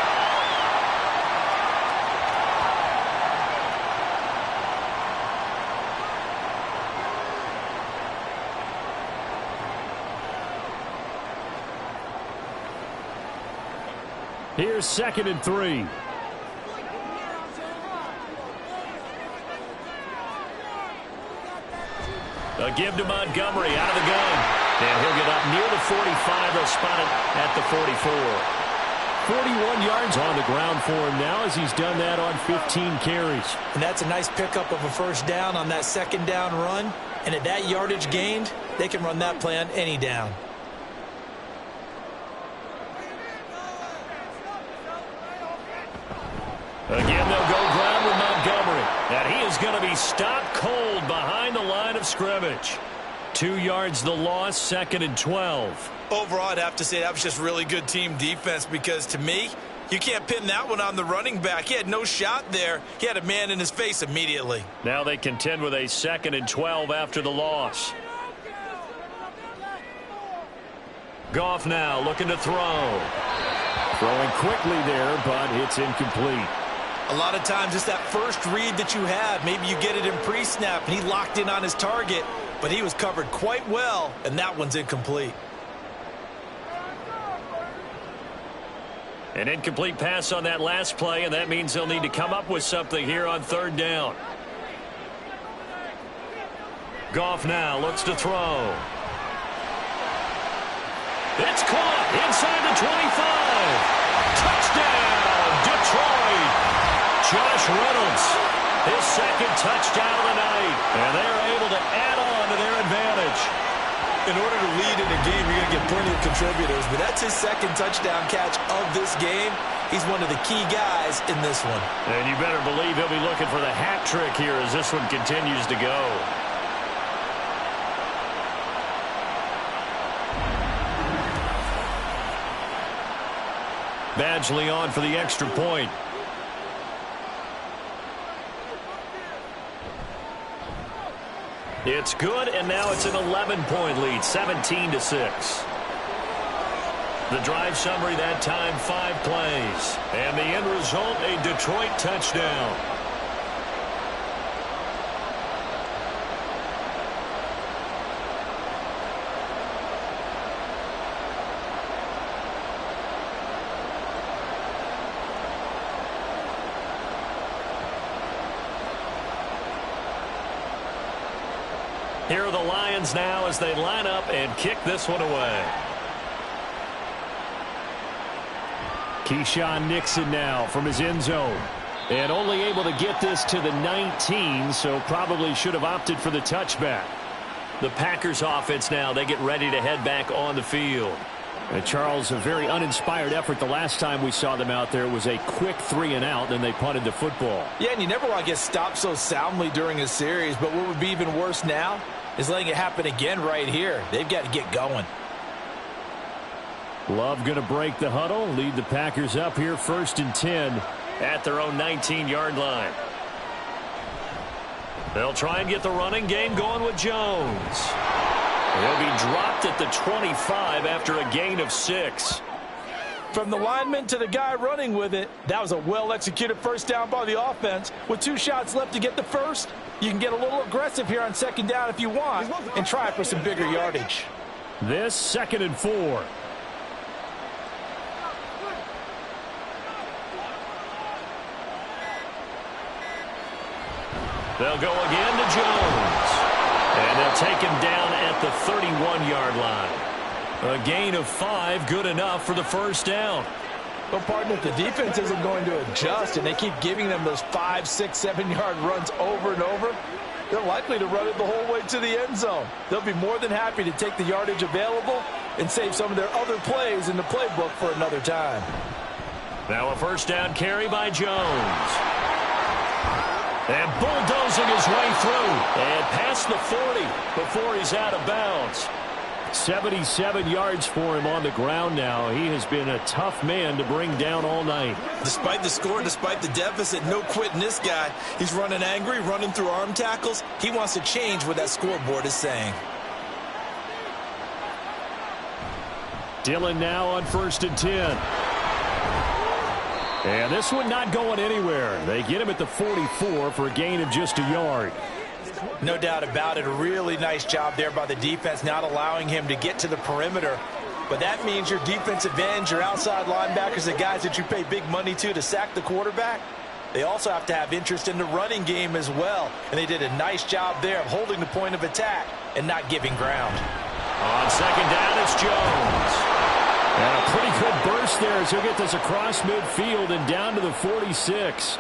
Here's 2nd and 3. A give to Montgomery out of the gun. And he'll get up near the 45. They'll spot it at the 44. 41 yards on the ground for him now as he's done that on 15 carries. And that's a nice pickup of a first down on that 2nd down run. And at that yardage gained, they can run that play on any down. Again, they'll go ground with Montgomery. And he is going to be stopped cold behind the line of scrimmage. 2 yards the loss, 2nd and 12. Overall, I'd have to say that was just really good team defense because, to me, you can't pin that one on the running back. He had no shot there. He had a man in his face immediately. Now they contend with a 2nd and 12 after the loss. Goff now looking to throw. Throwing quickly there, but it's incomplete. A lot of times it's that first read that you have. Maybe you get it in pre-snap, and he locked in on his target, but he was covered quite well, and that one's incomplete. An incomplete pass on that last play, and that means they'll need to come up with something here on 3rd down. Goff now looks to throw. It's caught inside the 25. Touchdown, Detroit. Josh Reynolds, his 2nd touchdown of the night. And they're able to add on to their advantage. In order to lead in a game, you're going to get plenty of contributors, but that's his 2nd touchdown catch of this game. He's one of the key guys in this one. And you better believe he'll be looking for the hat trick here as this one continues to go. Badgley on for the extra point. It's good, and now it's an 11-point lead, 17-6. The drive summary that time, 5 plays. And the end result, a Detroit touchdown. Here are the Lions now as they line up and kick this one away. Keyshawn Nixon now from his end zone. And only able to get this to the 19, so probably should have opted for the touchback. The Packers offense now, they get ready to head back on the field. And Charles, a very uninspired effort the last time we saw them out there. It was a quick 3-and-out, then they punted the football. Yeah, and you never want to get stopped so soundly during a series, but what would be even worse now is letting it happen again right here. They've got to get going. Love going to break the huddle, lead the Packers up here 1st and 10 at their own 19-yard line. They'll try and get the running game going with Jones. He'll be dropped at the 25 after a gain of 6. From the lineman to the guy running with it, that was a well-executed first down by the offense. With 2 shots left to get the first, you can get a little aggressive here on 2nd down if you want and try for some bigger yardage. This 2nd and 4. They'll go again to Jones. And they'll take him down at the 31-yard line. A gain of 5, good enough for the first down. Well, partner, if the defense isn't going to adjust and they keep giving them those 5, 6, 7-yard runs over and over, they're likely to run it the whole way to the end zone. They'll be more than happy to take the yardage available and save some of their other plays in the playbook for another time. Now a first down carry by Jones. And bulldozing his way through. And past the 40 before he's out of bounds. 77 yards for him on the ground now. He has been a tough man to bring down all night. Despite the score, despite the deficit, no quitting this guy. He's running angry, running through arm tackles. He wants to change what that scoreboard is saying. Dillon now on 1st and 10. And this one not going anywhere. They get him at the 44 for a gain of just a yard. No doubt about it. A really nice job there by the defense, not allowing him to get to the perimeter. But that means your defensive ends, your outside linebackers, the guys that you pay big money to sack the quarterback, they also have to have interest in the running game as well. And they did a nice job there of holding the point of attack and not giving ground. On 2nd down, it's Jones. And a pretty good burst there as he'll get this across midfield and down to the 46.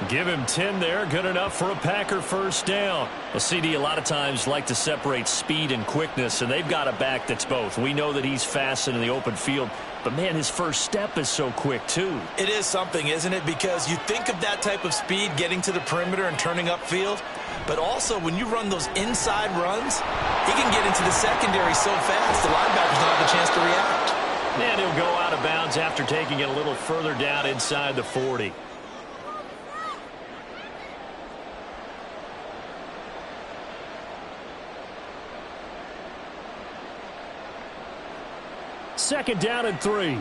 Give him 10 there. Good enough for a Packer first down. Well, CD, a lot of times like to separate speed and quickness, and they've got a back that's both. We know that he's fast in the open field, but, man, his first step is so quick, too. It is something, isn't it? Because you think of that type of speed getting to the perimeter and turning upfield, but also when you run those inside runs, he can get into the secondary so fast the linebackers don't have a chance to react. And he'll go out of bounds after taking it a little further down inside the 40. Second down and 3.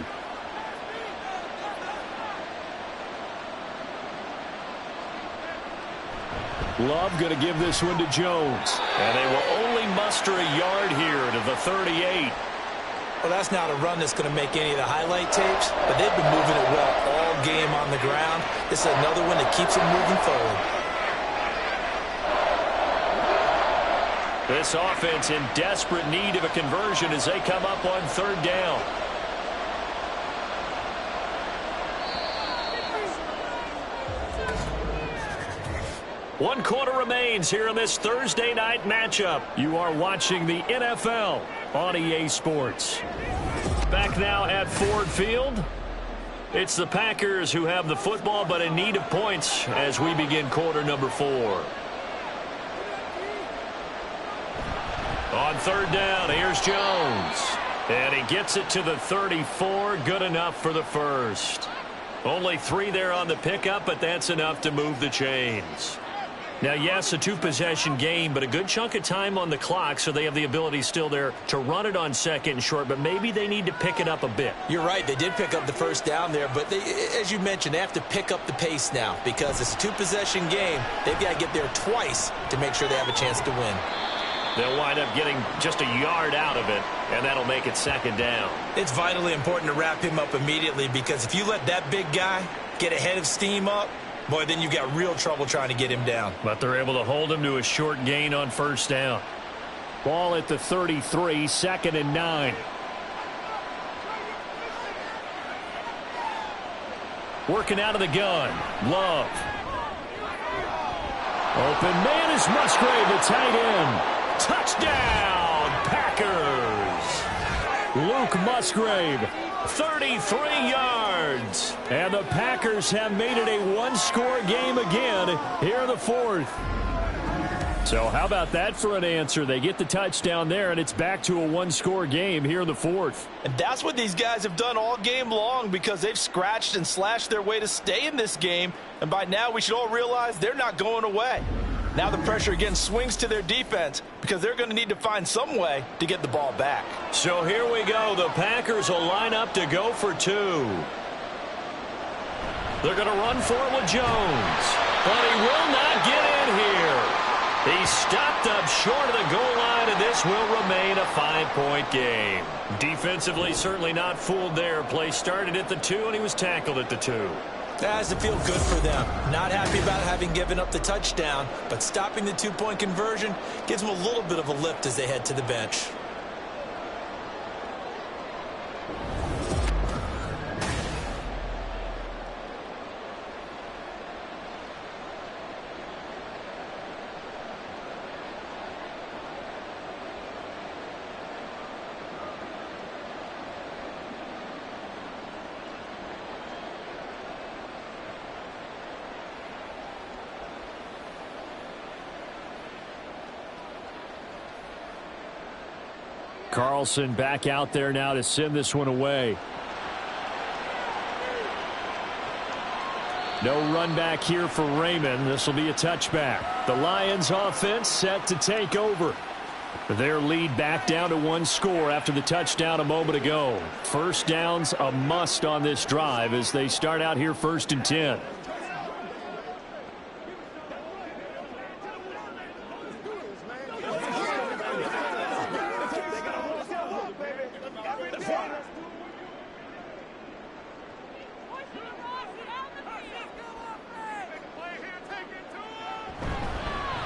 Love going to give this one to Jones. And they will only muster a yard here to the 38. Well, that's not a run that's going to make any of the highlight tapes, but they've been moving it well all game on the ground. This is another one that keeps them moving forward. This offense in desperate need of a conversion as they come up on 3rd down. One quarter remains here in this Thursday night matchup. You are watching the NFL on EA Sports. Back now at Ford Field. It's the Packers who have the football but in need of points as we begin quarter number 4. On 3rd down, here's Jones. And he gets it to the 34. Good enough for the first. Only 3 there on the pickup, but that's enough to move the chains. Now, yes, a 2-possession game, but a good chunk of time on the clock, so they have the ability still there to run it on 2nd and short, but maybe they need to pick it up a bit. You're right. They did pick up the first down there, but they, as you mentioned, they have to pick up the pace now because it's a 2-possession game. They've got to get there twice to make sure they have a chance to win. They'll wind up getting just a yard out of it, and that'll make it 2nd down. It's vitally important to wrap him up immediately because if you let that big guy get ahead of steam up, boy, then you've got real trouble trying to get him down. But they're able to hold him to a short gain on 1st down. Ball at the 33, 2nd and 9. Working out of the gun. Love. Open man is Musgrave, the tight end. Touchdown, Packers. Luke Musgrave, 33 yards. And the Packers have made it a 1-score game again here in the 4th. So how about that for an answer? They get the touchdown there, and it's back to a 1-score game here in the 4th. And that's what these guys have done all game long because they've scratched and slashed their way to stay in this game. And by now we should all realize they're not going away. Now the pressure again swings to their defense because they're going to need to find some way to get the ball back. So here we go. The Packers will line up to go for 2. They're going to run for it with Jones. But he will not get in here. He stopped up short of the goal line, and this will remain a 5-point game. Defensively, certainly not fooled there. Play started at the 2, and he was tackled at the 2. That has to feel good for them. Not happy about having given up the touchdown, but stopping the 2-point conversion gives them a little bit of a lift as they head to the bench. Carlson back out there now to send this one away. No run back here for Raymond. This will be a touchback. The Lions offense set to take over. Their lead back down to 1 score after the touchdown a moment ago. First down's a must on this drive as they start out here 1st and 10.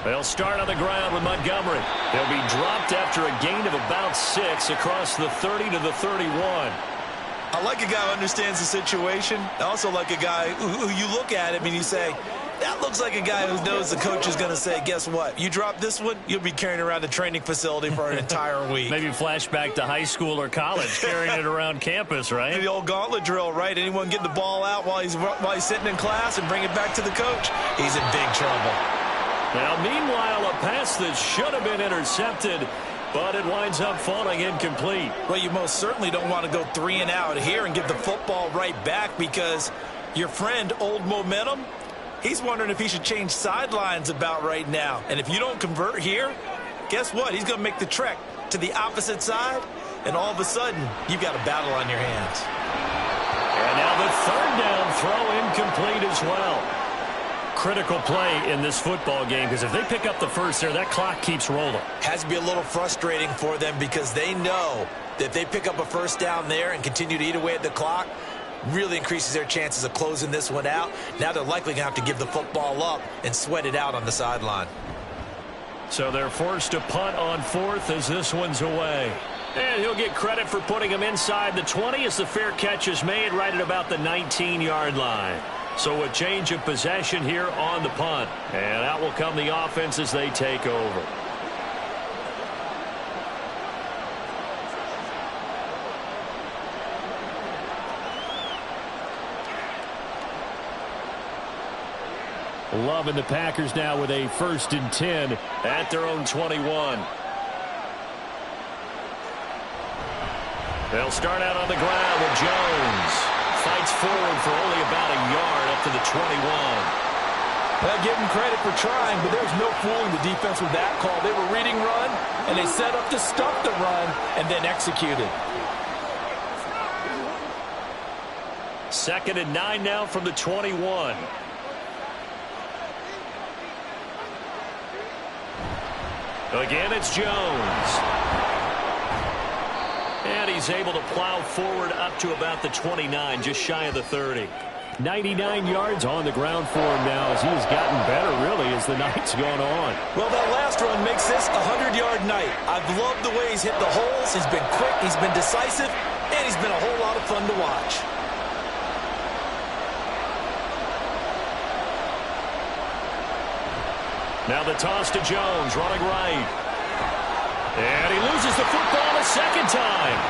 They'll start on the ground with Montgomery. He'll be dropped after a gain of about 6 across the 30 to the 31. I like a guy who understands the situation. I also like a guy who you look at him and you say, that looks like a guy who knows the coach is going to say, guess what? You drop this one, you'll be carrying around the training facility for an entire week. Maybe flashback to high school or college, carrying it around campus, right? The old gauntlet drill, right? Anyone get the ball out while he's sitting in class and bring it back to the coach? He's in big trouble. Now, meanwhile, a pass that should have been intercepted, but it winds up falling incomplete. Well, you most certainly don't want to go 3 and out here and give the football right back because your friend, Old Momentum, he's wondering if he should change sidelines about right now. And if you don't convert here, guess what? He's going to make the trek to the opposite side, and all of a sudden, you've got a battle on your hands. And now the 3rd down throw incomplete as well. Critical play in this football game because if they pick up the first there, that clock keeps rolling. Has to be a little frustrating for them because they know that if they pick up a first down there and continue to eat away at the clock, really increases their chances of closing this one out. Now they're likely going to have to give the football up and sweat it out on the sideline. So they're forced to punt on 4th as this one's away. And he'll get credit for putting him inside the 20 as the fair catch is made right at about the 19-yard line. So a change of possession here on the punt. And out will come the offense as they take over. Love and the Packers now with a 1st and 10 at their own 21. They'll start out on the ground with Jones. Fights forward for only about a yard up to the 21. Well, give them credit for trying, but there's no fooling the defense with that call. They were reading run, and they set up to stop the run and then executed. 2nd and 9 now from the 21. Again, it's Jones. And he's able to plow forward up to about the 29, just shy of the 30. 99 yards on the ground for him now as he has gotten better, really, as the night's gone on. Well, that last run makes this a 100-yard night. I've loved the way he's hit the holes. He's been quick, he's been decisive, and he's been a whole lot of fun to watch. Now the toss to Jones, running right. And he loses the football a 2nd time.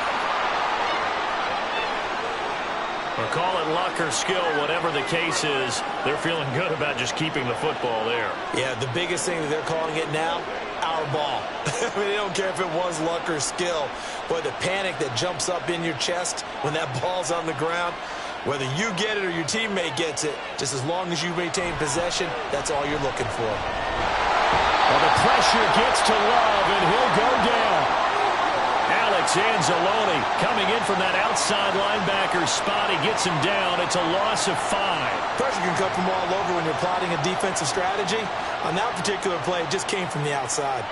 Or call it luck or skill, whatever the case is, they're feeling good about just keeping the football there. Yeah, the biggest thing that they're calling it now, our ball. I mean, they don't care if it was luck or skill. Boy, the panic that jumps up in your chest when that ball's on the ground, whether you get it or your teammate gets it, just as long as you maintain possession, that's all you're looking for. Well, the pressure gets to Love, and he'll go down. Alex Anzalone coming in from that outside linebacker spot. He gets him down. It's a loss of 5. Pressure can come from all over when you're plotting a defensive strategy. On that particular play, it just came from the outside.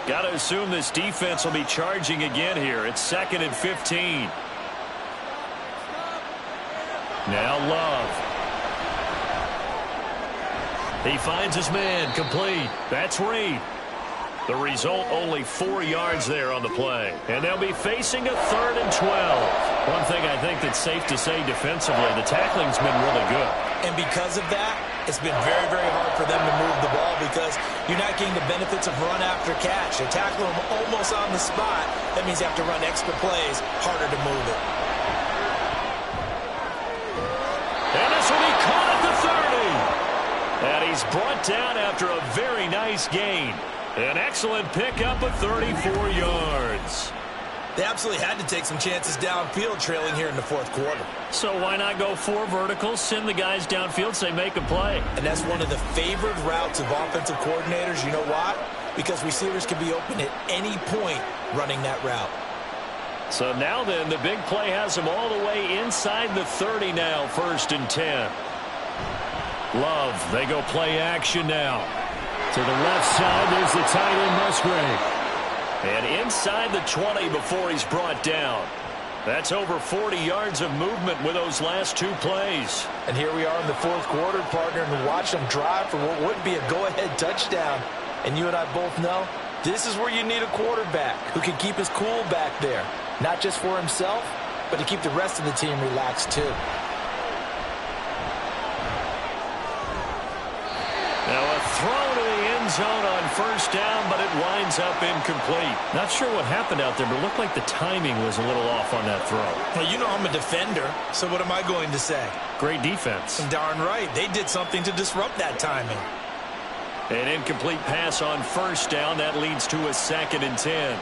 Got to assume this defense will be charging again here. It's 2nd and 15. Now Love. He finds his man, complete. That's Reed. The result, only 4 yards there on the play. And they'll be facing a 3rd and 12. One thing I think that's safe to say defensively, the tackling's been really good. And because of that, it's been very, very hard for them to move the ball because you're not getting the benefits of run after catch. They tackle them almost on the spot. That means you have to run extra plays, harder to move it. And this will be caught at the 30. And he's brought down after a very nice gain. An excellent pickup of 34 yards. They absolutely had to take some chances downfield trailing here in the fourth quarter. So why not go 4 verticals, send the guys downfield, say make a play? And that's one of the favored routes of offensive coordinators. You know why? Because receivers can be open at any point running that route. So now then, the big play has them all the way inside the 30 now, 1st and 10. Love, they go play action now. To the left side, there's the tight end, Musgrave. And inside the 20 before he's brought down. That's over 40 yards of movement with those last 2 plays. And here we are in the fourth quarter, partner, and watch them drive for what would be a go-ahead touchdown. And you and I both know this is where you need a quarterback who can keep his cool back there. Not just for himself, but to keep the rest of the team relaxed too. Now a throw to the end zone on 1st down, but it winds up incomplete. Not sure what happened out there, but it looked like the timing was a little off on that throw. Well, you know I'm a defender, so what am I going to say? Great defense. Darn right. They did something to disrupt that timing. An incomplete pass on 1st down. That leads to a 2nd and 10.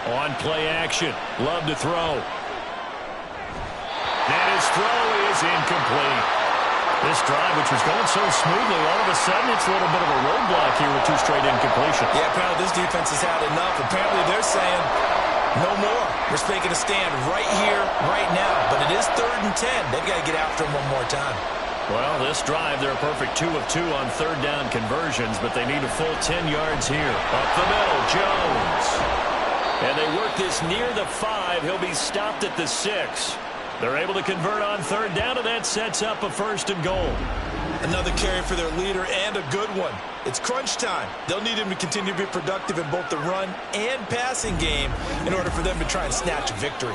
On play action. Love to throw. And his throw is incomplete. This drive, which was going so smoothly, all of a sudden it's a little bit of a roadblock here with 2 straight incompletions. Yeah, apparently this defense has had enough. Apparently they're saying no more. We're making a stand right here, right now. But it is 3rd and 10. They've got to get after him one more time. Well, this drive, they're a perfect 2 of 2 on 3rd down conversions, but they need a full 10 yards here. Up the middle, Jones. And they work this near the 5. He'll be stopped at the 6. They're able to convert on 3rd down, and that sets up a 1st and goal. Another carry for their leader, and a good one. It's crunch time. They'll need him to continue to be productive in both the run and passing game in order for them to try and snatch a victory.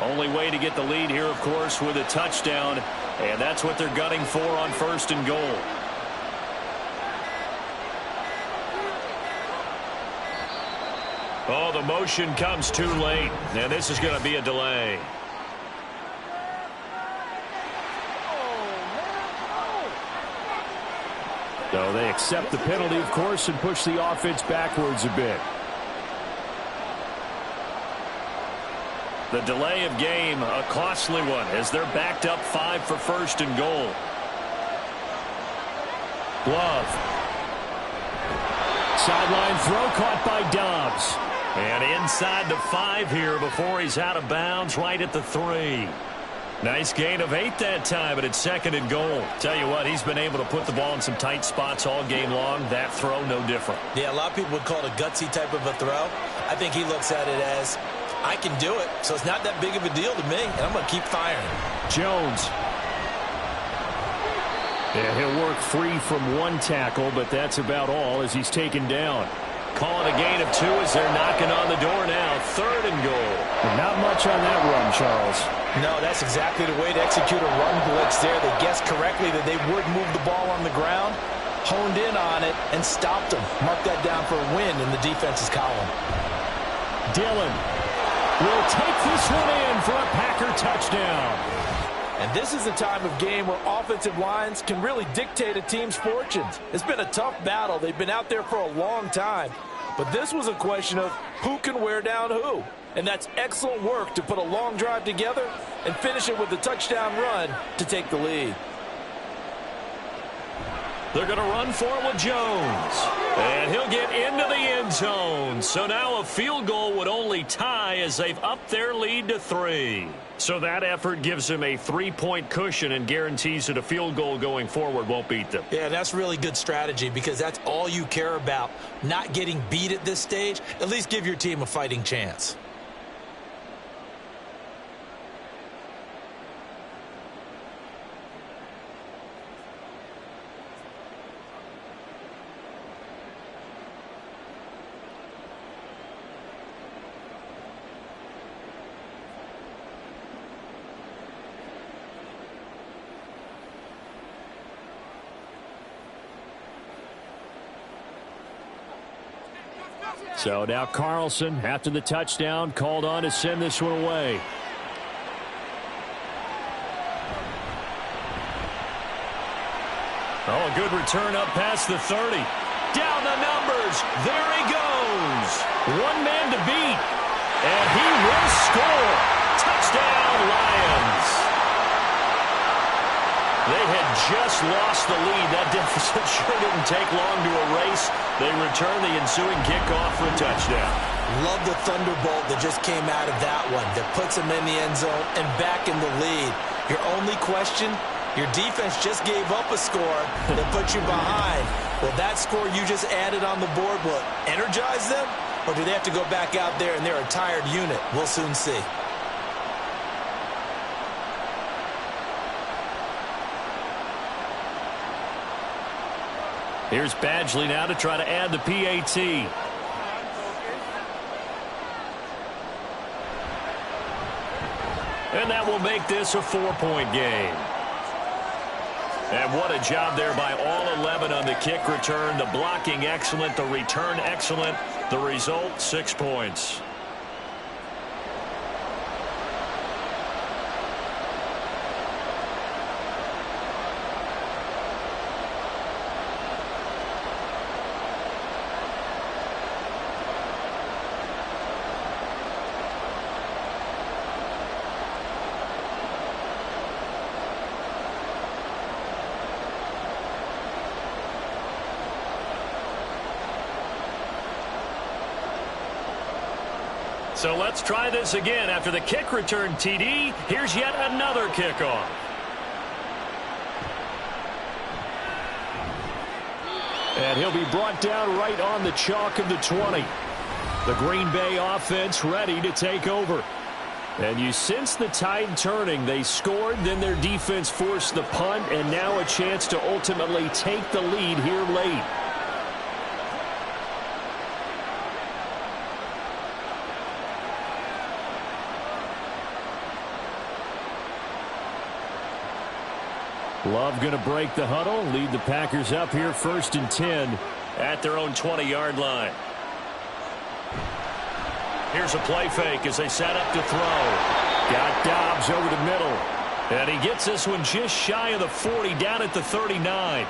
Only way to get the lead here, of course, with a touchdown, and that's what they're gunning for on 1st and goal. Oh, the motion comes too late, and this is going to be a delay. So they accept the penalty, of course, and push the offense backwards a bit. The delay of game, a costly one, as they're backed up 5 for 1st and goal. Love. Sideline throw caught by Dobbs. And inside the 5 here before he's out of bounds right at the 3. Nice gain of 8 that time, but it's 2nd and goal. Tell you what, he's been able to put the ball in some tight spots all game long. That throw, no different. Yeah, a lot of people would call it a gutsy type of a throw. I think he looks at it as, I can do it, so it's not that big of a deal to me, and I'm going to keep firing. Jones. Yeah, he'll work free from 1 tackle, but that's about all as he's taken down. Calling a gain of 2 as they're knocking on the door now. 3rd and goal. Not much on that run, Charles. No, that's exactly the way to execute a run blitz there. They guessed correctly that they would move the ball on the ground, honed in on it, and stopped them. Mark that down for a win in the defense's column. Dillon will take this one in for a Packer touchdown. And this is the time of game where offensive lines can really dictate a team's fortunes. It's been a tough battle. They've been out there for a long time. But this was a question of who can wear down who. And that's excellent work to put a long drive together and finish it with a touchdown run to take the lead. They're going to run for it with Jones. And he'll get into the end zone. So now a field goal would only tie as they've upped their lead to 3. So that effort gives them a 3-point cushion and guarantees that a field goal going forward won't beat them. Yeah, that's really good strategy because that's all you care about. Not getting beat at this stage. At least give your team a fighting chance. So now Carlson, after the touchdown, called on to send this one away. Oh, a good return up past the 30. Down the numbers. There he goes. One man to beat. And he will score. Touchdown, Lions. They had just lost the lead. That deficit sure didn't take long to erase. They return the ensuing kickoff for a touchdown. Love the thunderbolt that just came out of that one that puts them in the end zone and back in the lead. Your only question, your defense just gave up a score that put you behind. Well, that score you just added on the board will energize them, or do they have to go back out there and they're a tired unit? We'll soon see. Here's Badgley now to try to add the PAT. And that will make this a 4-point game. And what a job there by all 11 on the kick return. The blocking excellent, the return excellent. The result, 6 points. So let's try this again. After the kick return TD, here's yet another kickoff. And he'll be brought down right on the chalk of the 20. The Green Bay offense ready to take over. And you sense the tide turning. They scored, then their defense forced the punt, and now a chance to ultimately take the lead here late. Love going to break the huddle, lead the Packers up here 1st and 10 at their own 20-yard line. Here's a play fake as they set up to throw. Got Dobbs over the middle. And he gets this one just shy of the 40, down at the 39.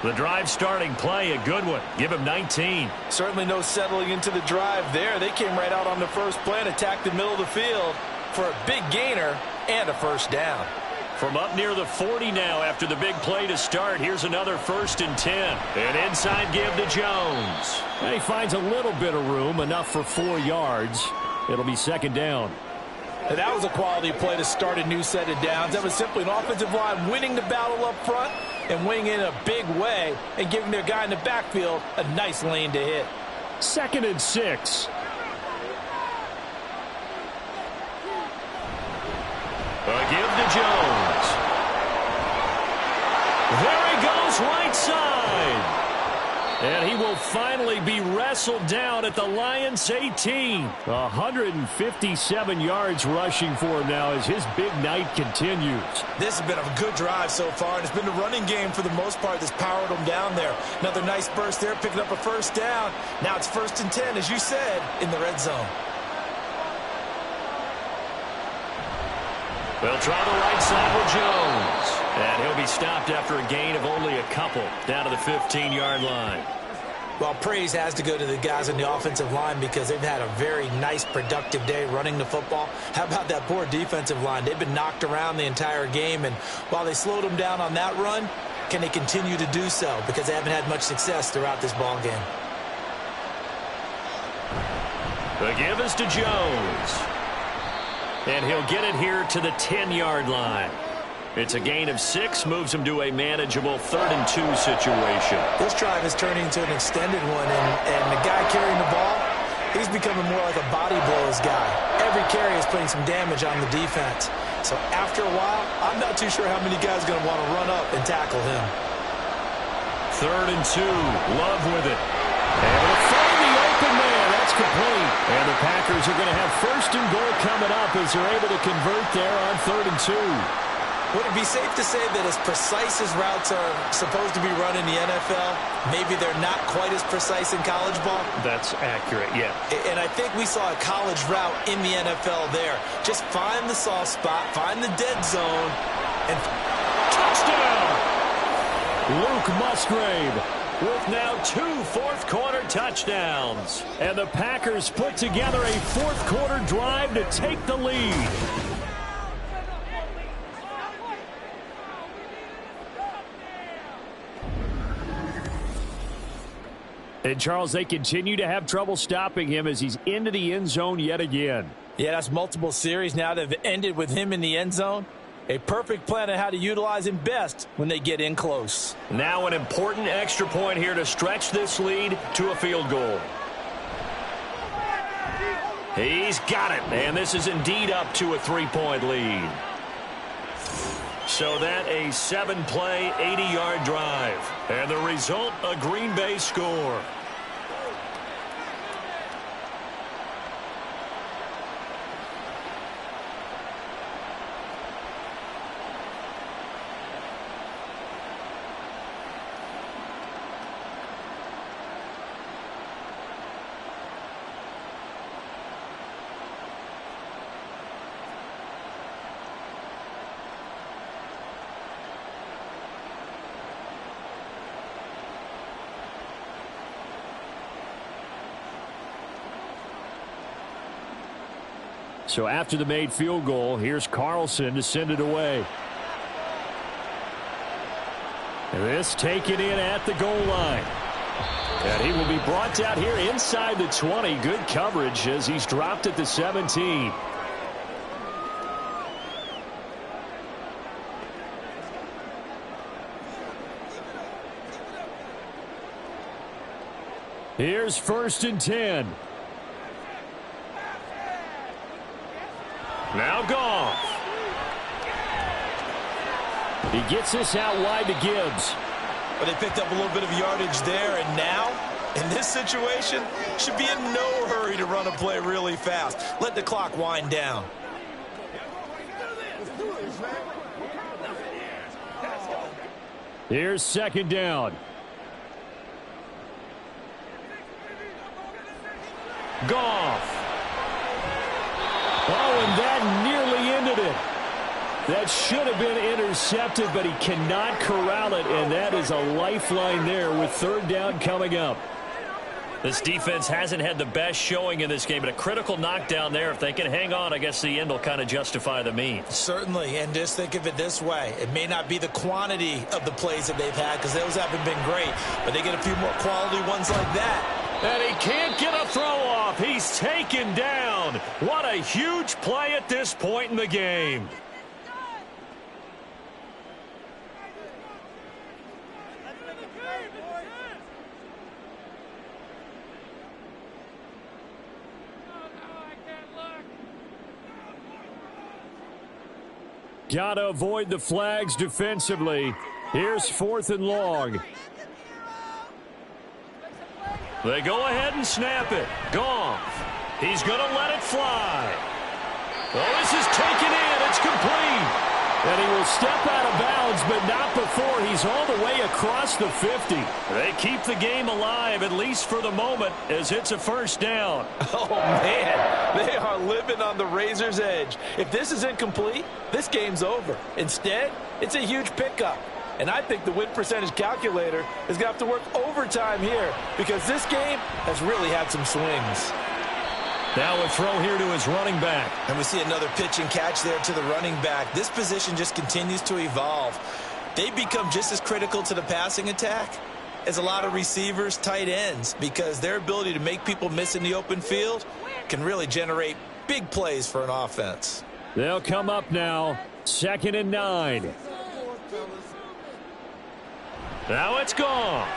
The drive starting play, a good one. Give him 19. Certainly no settling into the drive there. They came right out on the first play and attacked the middle of the field for a big gainer and a first down. From up near the 40 now after the big play to start. Here's another 1st and 10. An inside give to Jones. And he finds a little bit of room, enough for 4 yards. It'll be 2nd down. And that was a quality play to start a new set of downs. That was simply an offensive line winning the battle up front and winning in a big way and giving their guy in the backfield a nice lane to hit. 2nd and 6. A give to Jones. There he goes, right side. And he will finally be wrestled down at the Lions' 18. 157 yards rushing for him now as his big night continues. This has been a good drive so far, and it's been the running game for the most part that's powered him down there. Another nice burst there, picking up a 1st down. Now it's 1st and 10, as you said, in the red zone. They'll try the right side with Jones. And he'll be stopped after a gain of only a couple down to the 15-yard line. Well, praise has to go to the guys on the offensive line because they've had a very nice, productive day running the football. How about that poor defensive line? They've been knocked around the entire game, and while they slowed them down on that run, can they continue to do so? Because they haven't had much success throughout this ball game. The give is to Jones. And he'll get it here to the 10-yard line. It's a gain of 6, moves him to a manageable 3rd and 2 situation. This drive is turning into an extended one, and the guy carrying the ball, he's becoming more like a body blows guy. Every carry is putting some damage on the defense. So after a while, I'm not too sure how many guys are going to want to run up and tackle him. 3rd and 2, Love with it. And to find the open man, that's complete. And the Packers are going to have 1st and goal coming up as they're able to convert there on 3rd and 2. Would it be safe to say that as precise as routes are supposed to be run in the NFL, maybe they're not quite as precise in college ball? That's accurate, yeah. And I think we saw a college route in the NFL there. Just find the soft spot, find the dead zone, and touchdown! Luke Musgrave with now 2 fourth-quarter touchdowns. And the Packers put together a fourth-quarter drive to take the lead. And, Charles, they continue to have trouble stopping him as he's into the end zone yet again. Yeah, that's multiple series now that have ended with him in the end zone. A perfect plan on how to utilize him best when they get in close. Now an important extra point here to stretch this lead to a field goal. He's got it, and this is indeed up to a 3-point lead. So that a 7-play, 80-yard drive. And the result, a Green Bay score. So after the made field goal, here's Carlson to send it away. And this taken in at the goal line. And he will be brought down here inside the 20. Good coverage as he's dropped at the 17. Here's 1st and 10. Now Goff. He gets this out wide to Gibbs. But they picked up a little bit of yardage there, and now, in this situation, should be in no hurry to run a play really fast. Let the clock wind down. Here's 2nd down. Goff. Oh, and that nearly ended it. That should have been intercepted, but he cannot corral it, and that is a lifeline there with 3rd down coming up. This defense hasn't had the best showing in this game, but a critical knockdown there. If they can hang on, I guess the end will kind of justify the means. Certainly, and just think of it this way. It may not be the quantity of the plays that they've had, because those haven't been great, but they get a few more quality ones like that. And he can't get a throw off. He's taken down. What a huge play at this point in the game. Got to avoid the flags defensively. Here's 4th and long. They go ahead and snap it. Goff. He's going to let it fly. Oh, this is taken in. It's complete. And he will step out of bounds, but not before he's all the way across the 50. They keep the game alive, at least for the moment, as it's a 1st down. Oh, man. They are living on the razor's edge. If this is incomplete, this game's over. Instead, it's a huge pickup. And I think the win percentage calculator is going to have to work overtime here because this game has really had some swings. Now a throw here to his running back. And we see another pitch and catch there to the running back. This position just continues to evolve. They've become just as critical to the passing attack as a lot of receivers, tight ends, because their ability to make people miss in the open field can really generate big plays for an offense. They'll come up now, 2nd and 9. Now it's Goff.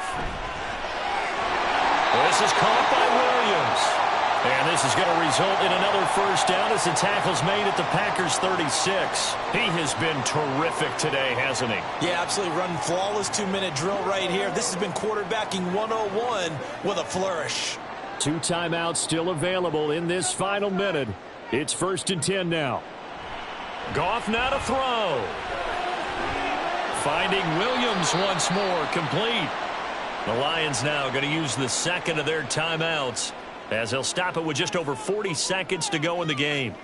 This is caught by Williams. And this is going to result in another 1st down as the tackle's made at the Packers' 36. He has been terrific today, hasn't he? Yeah, absolutely. Running flawless 2-minute drill right here. This has been quarterbacking 101 with a flourish. 2 timeouts still available in this final minute. It's 1st and 10 now. Goff now to throw. Finding Williams once more, complete. The Lions now going to use the 2nd of their timeouts as they'll stop it with just over 40 seconds to go in the game.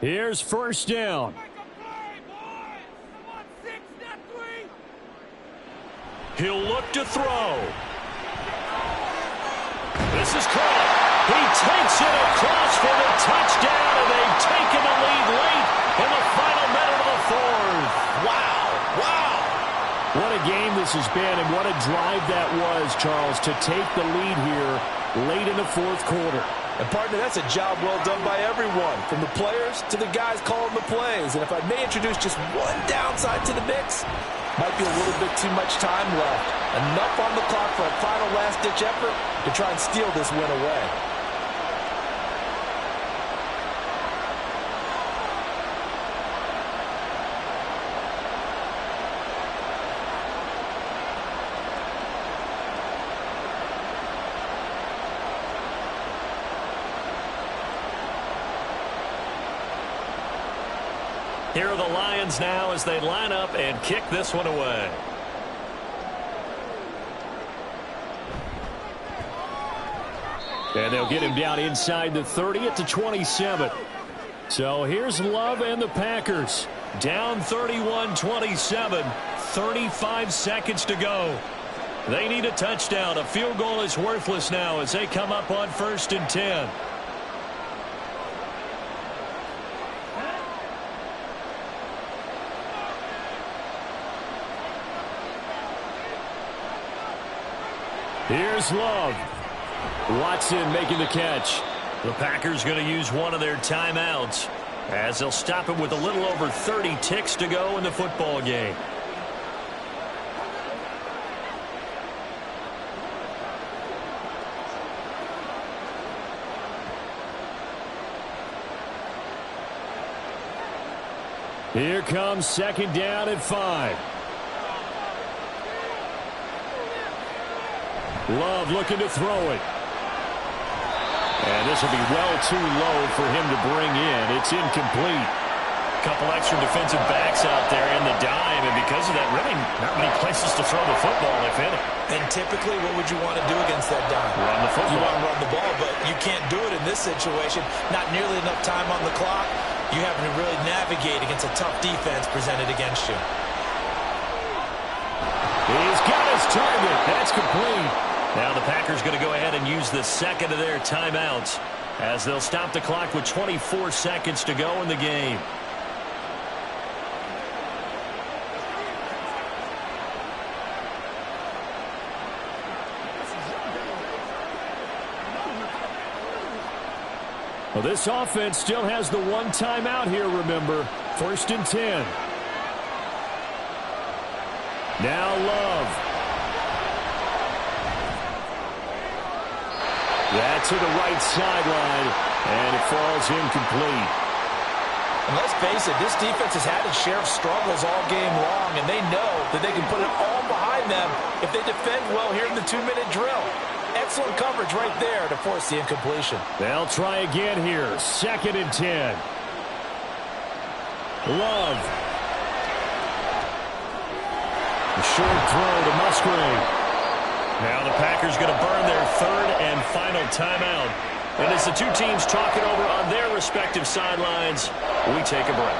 Here's first down. He'll look to throw. This is caught. He takes it across for the touchdown, and they've taken the lead late in the final minute of the fourth. Wow. Wow. What a game this has been, and what a drive that was, Charles, to take the lead here late in the fourth quarter. And, partner, that's a job well done by everyone, from the players to the guys calling the plays. And if I may introduce just one downside to the mix, might be a little bit too much time left. Enough on the clock for a final last-ditch effort to try and steal this win away. Here are the Lions now as they line up and kick this one away. And they'll get him down inside the 30 at the 27. So here's Love and the Packers. Down 31-27, 35 seconds to go. They need a touchdown. A field goal is worthless now as they come up on 1st and 10. Here's Love. Watson making the catch. The Packers going to use one of their timeouts as they'll stop it with a little over 30 ticks to go in the football game. Here comes 2nd down and 5. Love looking to throw it. And this will be well too low for him to bring in. It's incomplete. Couple extra defensive backs out there in the dime, and because of that, really not many places to throw the football, if any. And typically, what would you want to do against that dime? Run the football. You want to run the ball, but you can't do it in this situation. Not nearly enough time on the clock. You having to really navigate against a tough defense presented against you. He's got his target. That's complete. Now the Packers going to go ahead and use the second of their timeouts as they'll stop the clock with 24 seconds to go in the game. Well, this offense still has the one timeout here, remember. 1st and 10. Now Love. That's to the right sideline, and it falls incomplete. And let's face it, this defense has had its share of struggles all game long, and they know that they can put it all behind them if they defend well here in the 2-minute drill. Excellent coverage right there to force the incompletion. They'll try again here. 2nd and 10. Love. A short throw to Musgrave. Now the Packers going to burn their 3rd and final timeout. And as the two teams talk it over on their respective sidelines, we take a break.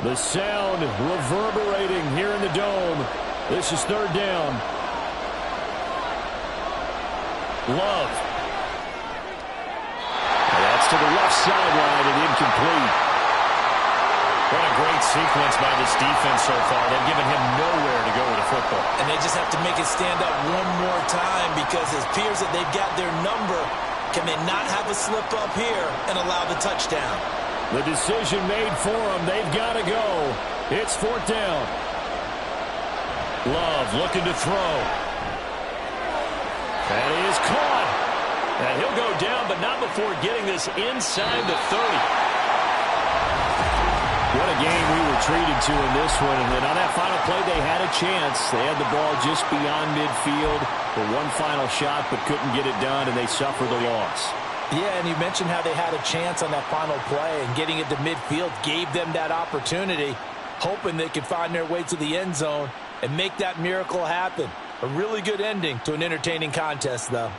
The sound reverberating here in the dome. This is 3rd down. Love. To the left sideline and incomplete. What a great sequence by this defense so far. They've given him nowhere to go with the football. And they just have to make it stand up one more time because it appears that they've got their number. Can they not have a slip up here and allow the touchdown? The decision made for them. They've got to go. It's 4th down. Love looking to throw. That is caught. And he'll go down, but not before getting this inside the 30. What a game we were treated to in this one. And then on that final play, they had a chance. They had the ball just beyond midfield for one final shot, but couldn't get it done, and they suffered the loss. Yeah, and you mentioned how they had a chance on that final play, and getting it to midfield gave them that opportunity. hoping they can find their way to the end zone and make that miracle happen. A really good ending to an entertaining contest, though.